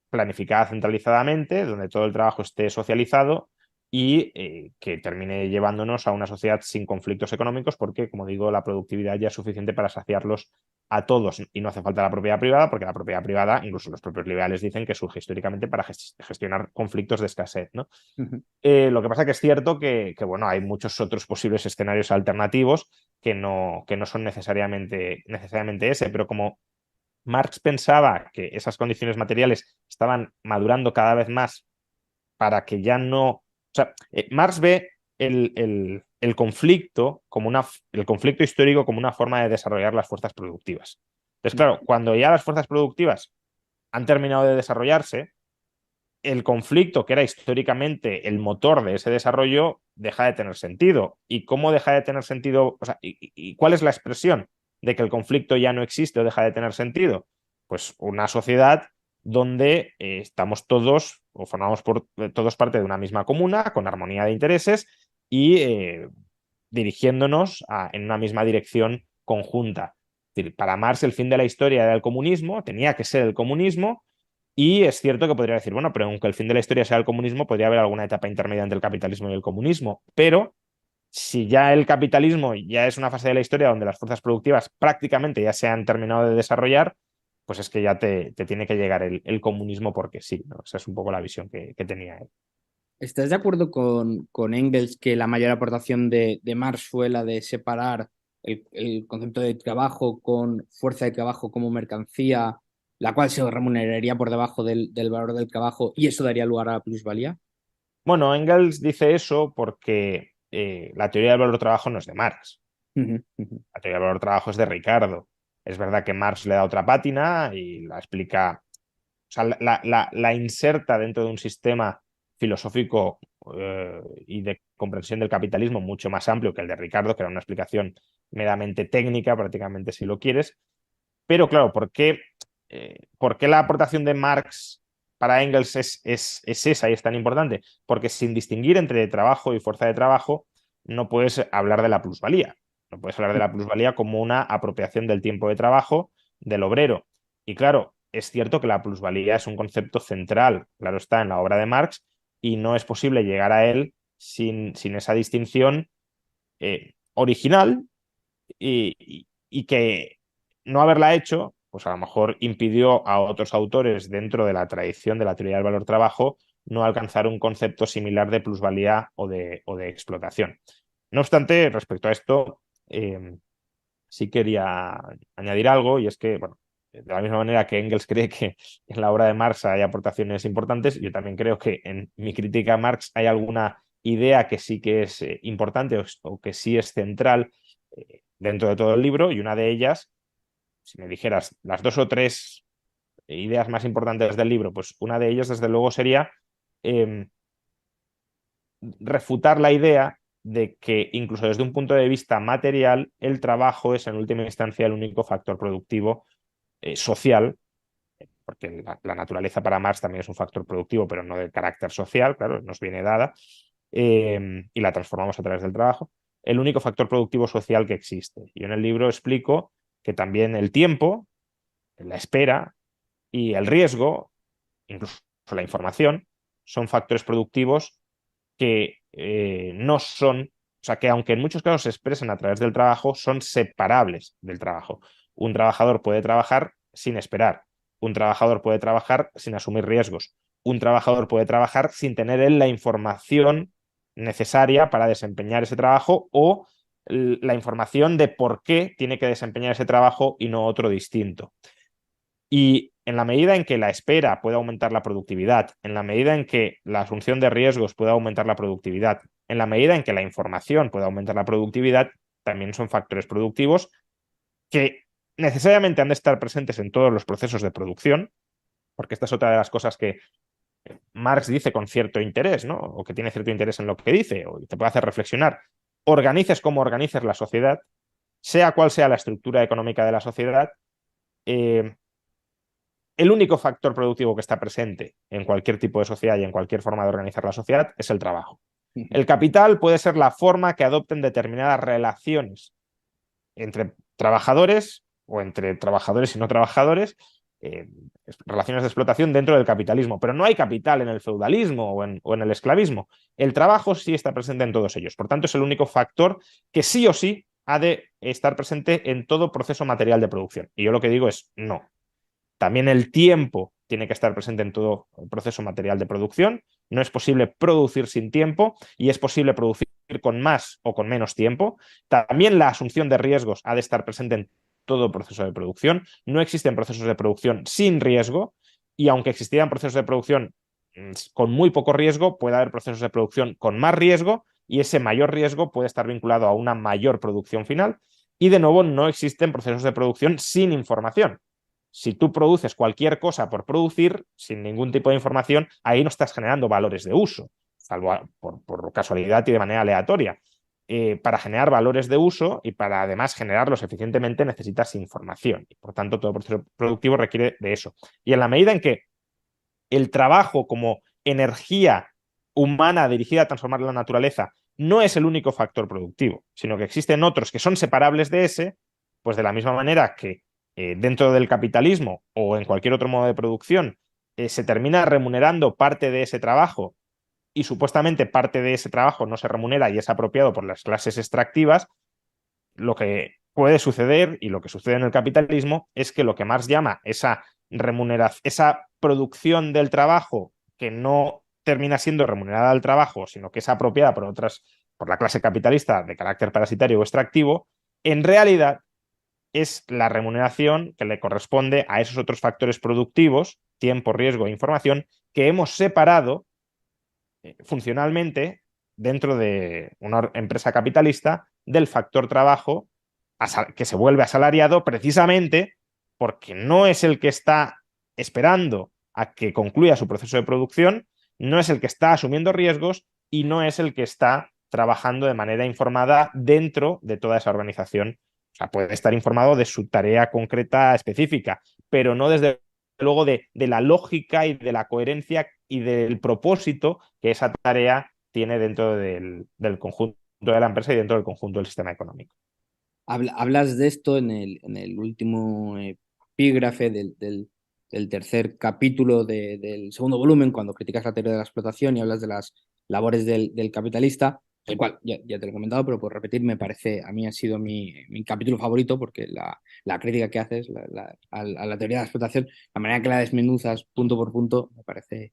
planificada centralizadamente, donde todo el trabajo esté socializado, y que termine llevándonos a una sociedad sin conflictos económicos, porque, como digo, la productividad ya es suficiente para saciarlos a todos, y no hace falta la propiedad privada, porque la propiedad privada, incluso los propios liberales dicen que surge históricamente para gestionar conflictos de escasez, ¿no? ujú. Lo que pasa que es cierto que, bueno, hay muchos otros posibles escenarios alternativos que no son necesariamente ese, pero como Marx pensaba que esas condiciones materiales estaban madurando cada vez más para que ya no... O sea, Marx ve el conflicto el conflicto histórico como una forma de desarrollar las fuerzas productivas. Entonces, claro, cuando ya las fuerzas productivas han terminado de desarrollarse, el conflicto, que era históricamente el motor de ese desarrollo, deja de tener sentido. ¿Y cómo deja de tener sentido? O sea, ¿y cuál es la expresión de que el conflicto ya no existe o deja de tener sentido? Pues una sociedad donde estamos todos o formamos todos parte de una misma comuna, con armonía de intereses, y dirigiéndonos en una misma dirección conjunta. Es decir, para Marx el fin de la historia era el comunismo, tenía que ser el comunismo, y es cierto que podría decir, bueno, pero aunque el fin de la historia sea el comunismo, podría haber alguna etapa intermedia entre el capitalismo y el comunismo. Pero si ya el capitalismo ya es una fase de la historia donde las fuerzas productivas prácticamente ya se han terminado de desarrollar, pues es que ya te tiene que llegar el comunismo porque sí, ¿no? Esa es un poco la visión que tenía él. ¿Estás de acuerdo con Engels que la mayor aportación de Marx fue la de separar el concepto de trabajo con fuerza de trabajo como mercancía, la cual se remuneraría por debajo del valor del trabajo y eso daría lugar a la plusvalía? Bueno, Engels dice eso porque la teoría del valor trabajo no es de Marx. Ujú, ujú. La teoría del valor trabajo es de Ricardo. Es verdad que Marx le da otra pátina y la explica, o sea, la inserta dentro de un sistema filosófico y de comprensión del capitalismo mucho más amplio que el de Ricardo, que era una explicación meramente técnica, prácticamente, si lo quieres. Pero claro, ¿por qué la aportación de Marx para Engels es esa y es tan importante? Porque sin distinguir entre trabajo y fuerza de trabajo, no puedes hablar de la plusvalía. No puedes hablar de la plusvalía como una apropiación del tiempo de trabajo del obrero. Y claro, es cierto que la plusvalía es un concepto central, claro está, en la obra de Marx, y no es posible llegar a él sin esa distinción original, y que no haberla hecho, pues a lo mejor impidió a otros autores dentro de la tradición de la teoría del valor-trabajo no alcanzar un concepto similar de plusvalía o de explotación. No obstante, respecto a esto, sí quería añadir algo, y es que, bueno, de la misma manera que Engels cree que en la obra de Marx hay aportaciones importantes, yo también creo que en mi crítica a Marx hay alguna idea que sí que es importante o que sí es central dentro de todo el libro, y una de ellas, si me dijeras las dos o tres ideas más importantes del libro, pues una de ellas, desde luego, sería eh, refutar la idea de que incluso desde un punto de vista material, el trabajo es en última instancia el único factor productivo social, porque la naturaleza para Marx también es un factor productivo, pero no de carácter social, claro, nos viene dada, y la transformamos a través del trabajo, el único factor productivo social que existe. Yo en el libro explico que también el tiempo, la espera y el riesgo, incluso la información, son factores productivos que no son, o sea, que aunque en muchos casos se expresen a través del trabajo, son separables del trabajo. Un trabajador puede trabajar sin esperar, un trabajador puede trabajar sin asumir riesgos, un trabajador puede trabajar sin tener él la información necesaria para desempeñar ese trabajo o la información de por qué tiene que desempeñar ese trabajo y no otro distinto. Y en la medida en que la espera puede aumentar la productividad, en la medida en que la asunción de riesgos puede aumentar la productividad, en la medida en que la información puede aumentar la productividad, también son factores productivos que necesariamente han de estar presentes en todos los procesos de producción, porque esta es otra de las cosas que Marx dice con cierto interés, ¿no? O que tiene cierto interés en lo que dice, o te puede hacer reflexionar. Organices como organices la sociedad, sea cual sea la estructura económica de la sociedad, eh, el único factor productivo que está presente en cualquier tipo de sociedad y en cualquier forma de organizar la sociedad es el trabajo. El capital puede ser la forma que adopten determinadas relaciones entre trabajadores o entre trabajadores y no trabajadores, eh, relaciones de explotación dentro del capitalismo, pero no hay capital en el feudalismo o en el esclavismo. El trabajo sí está presente en todos ellos. Por tanto, es el único factor que sí o sí ha de estar presente en todo proceso material de producción. Y yo lo que digo es no. También el tiempo tiene que estar presente en todo el proceso material de producción. No es posible producir sin tiempo y es posible producir con más o con menos tiempo. También la asunción de riesgos ha de estar presente en todo el proceso de producción. No existen procesos de producción sin riesgo y aunque existieran procesos de producción con muy poco riesgo, puede haber procesos de producción con más riesgo y ese mayor riesgo puede estar vinculado a una mayor producción final. Y de nuevo, no existen procesos de producción sin información. Si tú produces cualquier cosa por producir, sin ningún tipo de información, ahí no estás generando valores de uso, salvo por casualidad y de manera aleatoria. Para generar valores de uso y para además generarlos eficientemente necesitas información. Y por tanto, todo proceso productivo requiere de eso. Y en la medida en que el trabajo como energía humana dirigida a transformar la naturaleza no es el único factor productivo, sino que existen otros que son separables de ese, pues de la misma manera que dentro del capitalismo o en cualquier otro modo de producción se termina remunerando parte de ese trabajo y supuestamente parte de ese trabajo no se remunera y es apropiado por las clases extractivas, lo que puede suceder y lo que sucede en el capitalismo es que lo que Marx llama esa remuneración, esa producción del trabajo que no termina siendo remunerada al trabajo, sino que es apropiada por otras, por la clase capitalista de carácter parasitario o extractivo, en realidad es la remuneración que le corresponde a esos otros factores productivos, tiempo, riesgo e información, que hemos separado funcionalmente dentro de una empresa capitalista del factor trabajo que se vuelve asalariado precisamente porque no es el que está esperando a que concluya su proceso de producción, no es el que está asumiendo riesgos y no es el que está trabajando de manera informada dentro de toda esa organización. O sea, puede estar informado de su tarea concreta específica, pero no desde luego de la lógica y de la coherencia y del propósito que esa tarea tiene dentro del conjunto de la empresa y dentro del conjunto del sistema económico. Hablas de esto en el último epígrafe del tercer capítulo del segundo volumen, cuando criticas la teoría de la explotación y hablas de las labores del capitalista. el cual ya te lo he comentado, pero por repetir, me parece, a mí ha sido mi capítulo favorito porque la crítica que haces a la teoría de la explotación, la manera que la desmenuzas punto por punto, me parece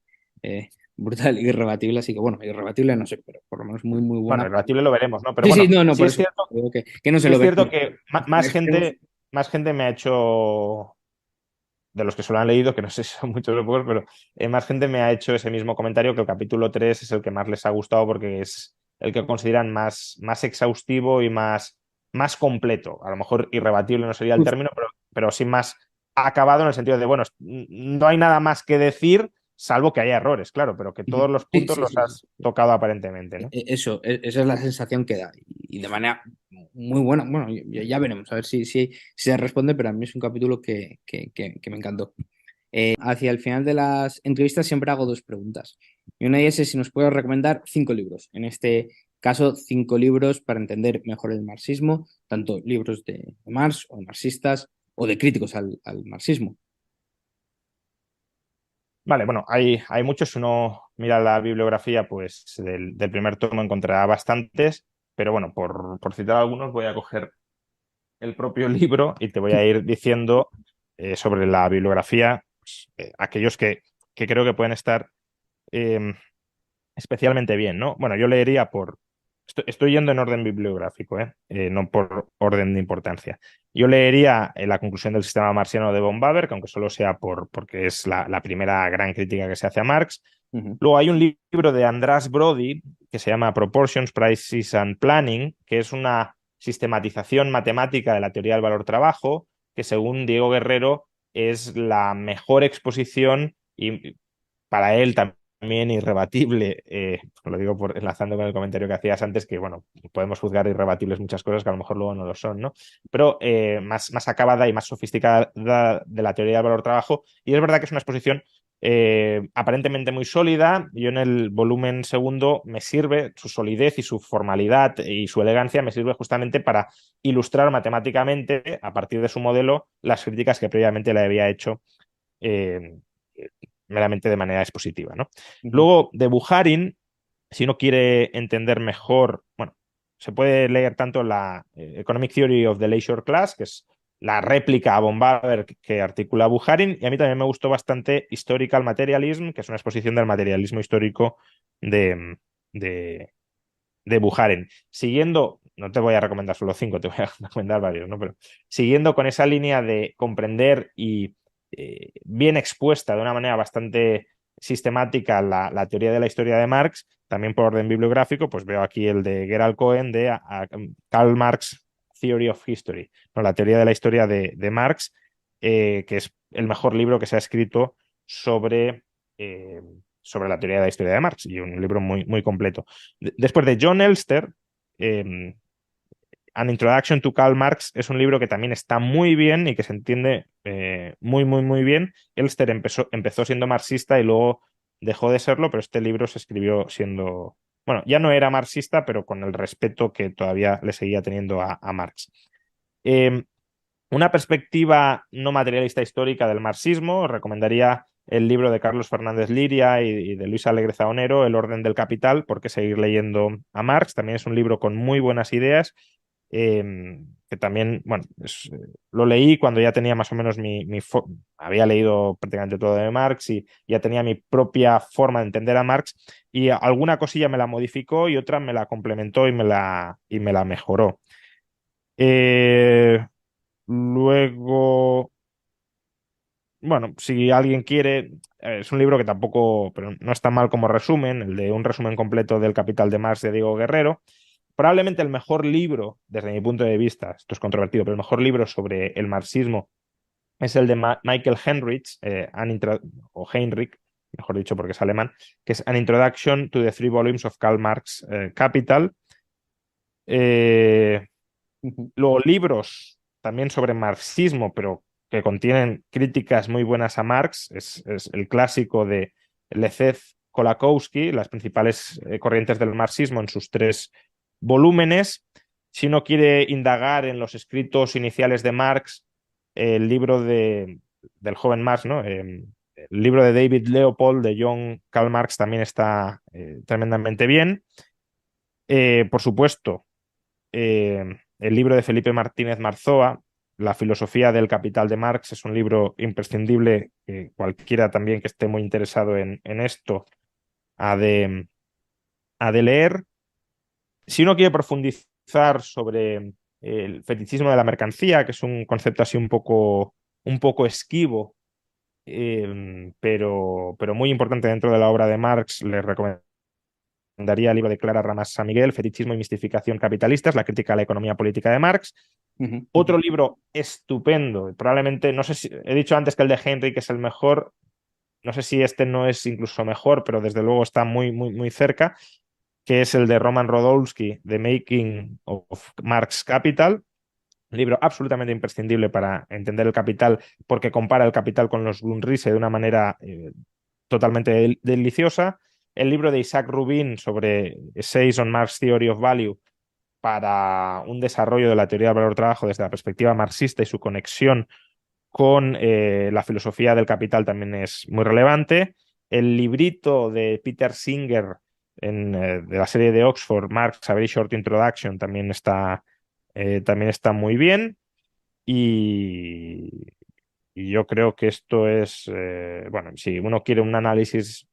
brutal, irrebatible. Así que bueno, irrebatible no sé, pero por lo menos muy, muy Bueno, buena. el debatible lo veremos, ¿no? Pero Sí, sí, bueno, no, no, por eso creo que no se sí lo es ven. cierto que Extremos. más gente me ha hecho, de los que se lo han leído, que no sé si son muchos o pocos, pero más gente me ha hecho ese mismo comentario, que el capítulo 3 es el que más les ha gustado porque es el que consideran más exhaustivo y más completo. A lo mejor irrebatible no sería el término, pero sí más acabado en el sentido de, bueno, no hay nada más que decir, salvo que haya errores, claro, pero que todos los Sí, puntos sí, los sí, sí. has tocado aparentemente, ¿no? Eso, esa es la sensación que da. Y de manera muy buena. Bueno, ya veremos, a ver si se responde, pero a mí es un capítulo que me encantó. Hacia el final de las entrevistas siempre hago dos preguntas. Y una de ellas es si nos puedes recomendar 5 libros. En este caso, 5 libros para entender mejor el marxismo, tanto libros de Marx o marxistas o de críticos al marxismo. Vale, bueno, hay muchos. Si uno mira la bibliografía, pues del primer tomo encontrará bastantes, pero bueno, por citar algunos, voy a coger el propio libro y te voy a ir diciendo sobre la bibliografía, pues, aquellos que creo que pueden estar eh, especialmente bien, ¿no? Bueno, yo leería estoy yendo en orden bibliográfico, ¿eh? No por orden de importancia. Yo leería la conclusión del sistema marxiano de von Baber, que aunque solo sea porque es la primera gran crítica que se hace a Marx. Ujú. Luego hay un libro de András Brody que se llama Proportions, Prices and Planning, que es una sistematización matemática de la teoría del valor-trabajo, que según Diego Guerrero es la mejor exposición y para él también irrebatible, lo digo enlazando con el comentario que hacías antes, que bueno, podemos juzgar irrebatibles muchas cosas que a lo mejor luego no lo son, ¿no? Pero más acabada y más sofisticada de la teoría del valor-trabajo, y es verdad que es una exposición aparentemente muy sólida. Yo en el volumen segundo me sirve su solidez y su formalidad y su elegancia, me sirve justamente para ilustrar matemáticamente, a partir de su modelo, las críticas que previamente le había hecho eh, meramente de manera expositiva, ¿no? Ujú. Luego, de Bukharin, si uno quiere entender mejor, bueno, se puede leer tanto la Economic Theory of the Leisure Class, que es la réplica a von Baber que articula Bukharin, y a mí también me gustó bastante Historical Materialism, que es una exposición del materialismo histórico de, de, de Bukharin. Siguiendo, no te voy a recomendar solo 5, te voy a recomendar varios, ¿no? Pero siguiendo con esa línea de comprender y bien expuesta de una manera bastante sistemática la teoría de la historia de Marx, también por orden bibliográfico, pues veo aquí el de Gerald Cohen de Karl Marx Theory of History, ¿no? La teoría de la historia de Marx, que es el mejor libro que se ha escrito sobre, eh, sobre la teoría de la historia de Marx, y un libro muy, muy completo. Después de John Elster, eh, An Introduction to Karl Marx es un libro que también está muy bien y que se entiende muy, muy, muy bien. Elster empezó siendo marxista y luego dejó de serlo, pero este libro se escribió siendo, bueno, ya no era marxista, pero con el respeto que todavía le seguía teniendo a Marx. Eh, una perspectiva no materialista histórica del marxismo, recomendaría el libro de Carlos Fernández Liria y de Luis Alegre Zaonero, El orden del capital, porque seguir leyendo a Marx. También es un libro con muy buenas ideas, que también, bueno, lo leí cuando ya tenía más o menos había leído prácticamente todo de Marx y ya tenía mi propia forma de entender a Marx, y alguna cosilla me la modificó y otra me la complementó y me la mejoró. Eh, Luego, bueno, si alguien quiere, es un libro que tampoco, pero no está mal como resumen, el de un resumen completo del Capital de Marx de Diego Guerrero. Probablemente el mejor libro, desde mi punto de vista, esto es controvertido, pero el mejor libro sobre el marxismo es el de Michael Heinrich, o Heinrich, mejor dicho porque es alemán, que es An Introduction to the Three Volumes of Karl Marx Capital. Eh, Ujú. Luego libros también sobre marxismo, pero que contienen críticas muy buenas a Marx, es el clásico de Leszek Kolakowski, las principales corrientes del marxismo en sus 3 volúmenes. Si uno quiere indagar en los escritos iniciales de Marx, el libro del joven Marx, ¿no? El libro de David Leopold de John Karl Marx también está tremendamente bien. Por supuesto, el libro de Felipe Martínez Marzoa, La filosofía del capital de Marx, es un libro imprescindible que cualquiera también que esté muy interesado en esto ha de leer. Si uno quiere profundizar sobre el fetichismo de la mercancía, que es un concepto así un poco esquivo, pero muy importante dentro de la obra de Marx, le recomendaría el libro de Clara Ramas San Miguel, Fetichismo y mistificación capitalistas, la crítica a la economía política de Marx. Ujú, ujú. Otro libro estupendo, probablemente, no sé si he dicho antes que el de Henry, que es el mejor, no sé si este no es incluso mejor, pero desde luego está muy cerca, que es el de Roman Rodolsky, The Making of Marx Capital, un libro absolutamente imprescindible para entender el capital, porque compara el capital con los Grundrisse de una manera totalmente deliciosa. El libro de Isaac Rubin sobre Essays on Marx Theory of Value, para un desarrollo de la teoría del valor-trabajo desde la perspectiva marxista y su conexión con la filosofía del capital también es muy relevante. El librito de Peter Singer de la serie de Oxford, Marx, A Very Short Introduction, también está muy bien. Y, y yo creo que esto es, bueno, si uno quiere un análisis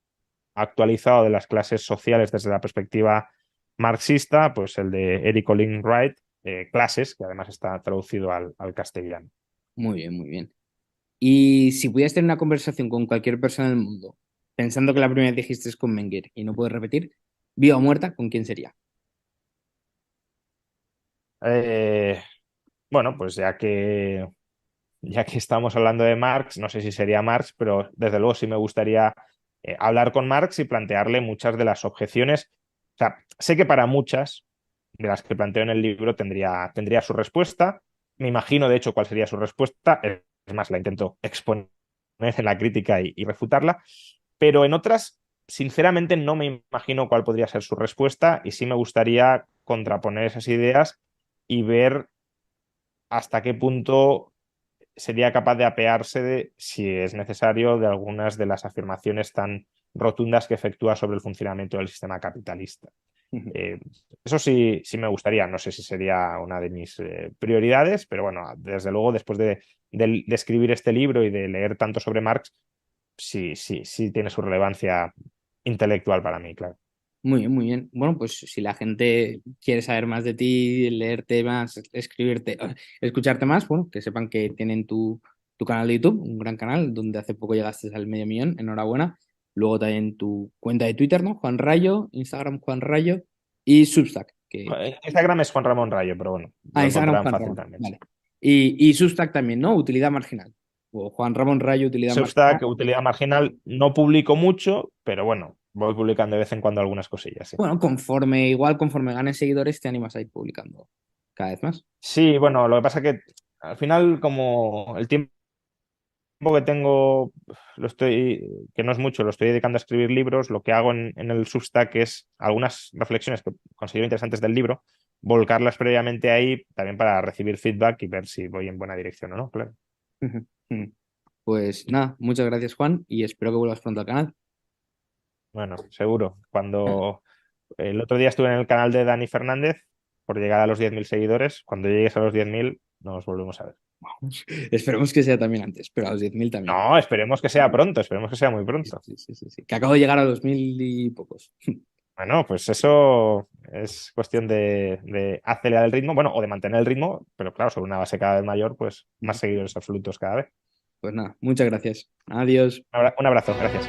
actualizado de las clases sociales desde la perspectiva marxista, pues el de Eric Olin Wright, Clases, que además está traducido al castellano. Muy bien, muy bien. Y si pudieras tener una conversación con cualquier persona del mundo, pensando que la primera vez dijiste es con Menger y no puedes repetir, viva o muerta, ¿con quién sería? Eh, bueno, pues ya que estamos hablando de Marx, no sé si sería Marx, pero desde luego sí me gustaría hablar con Marx y plantearle muchas de las objeciones. O sea, sé que para muchas de las que planteo en el libro tendría su respuesta. Me imagino, de hecho, cuál sería su respuesta. Es más, la intento exponer en la crítica y refutarla. Pero en otras, sinceramente, no me imagino cuál podría ser su respuesta y sí me gustaría contraponer esas ideas y ver hasta qué punto sería capaz de apearse si es necesario, de algunas de las afirmaciones tan rotundas que efectúa sobre el funcionamiento del sistema capitalista. Eh, Eso sí me gustaría, no sé si sería una de mis prioridades, pero bueno, desde luego después de escribir este libro y de leer tanto sobre Marx, sí tiene su relevancia intelectual para mí, claro. Muy bien, muy bien. Bueno, pues si la gente quiere saber más de ti, leerte más, escribirte, escucharte más, bueno, que sepan que tienen tu canal de YouTube, un gran canal, donde hace poco llegaste al 500.000, enhorabuena. Luego también tu cuenta de Twitter, ¿no? Juan Rayo, Instagram Juan Rayo y Substack, que... Instagram es Juan Ramón Rayo, pero bueno, Ah, lo Instagram encontrarán Juan fácil Ramón, también. Sí. vale. Y Substack también, ¿no? Utilidad marginal. O Juan Ramón Rayo, utilidad marginal. Substack, utilidad marginal, no publico mucho, pero bueno, voy publicando de vez en cuando algunas cosillas, sí. Bueno, conforme ganes seguidores, te animas a ir publicando cada vez más. Sí, bueno, lo que pasa que al final, como el tiempo que tengo, que no es mucho, lo estoy dedicando a escribir libros, lo que hago en el Substack es algunas reflexiones que considero interesantes del libro, volcarlas previamente ahí también para recibir feedback y ver si voy en buena dirección o no, claro. Ujú, ujú. Pues nada, muchas gracias Juan y espero que vuelvas pronto al canal. Bueno, seguro. Cuando el otro día estuve en el canal de Dani Fernández por llegar a los 10.000 seguidores, cuando llegues a los 10.000 nos volvemos a ver. Esperemos que sea también antes, pero a los 10.000 también. No, esperemos que sea pronto, esperemos que sea muy pronto. Sí, sí, sí, sí. Que acabo de llegar a los 1.000 y pocos. Bueno, pues eso es cuestión de acelerar el ritmo, bueno, o de mantener el ritmo, pero claro, sobre una base cada vez mayor, pues más seguidores absolutos cada vez. Pues nada, muchas gracias. Adiós. Un abrazo, gracias.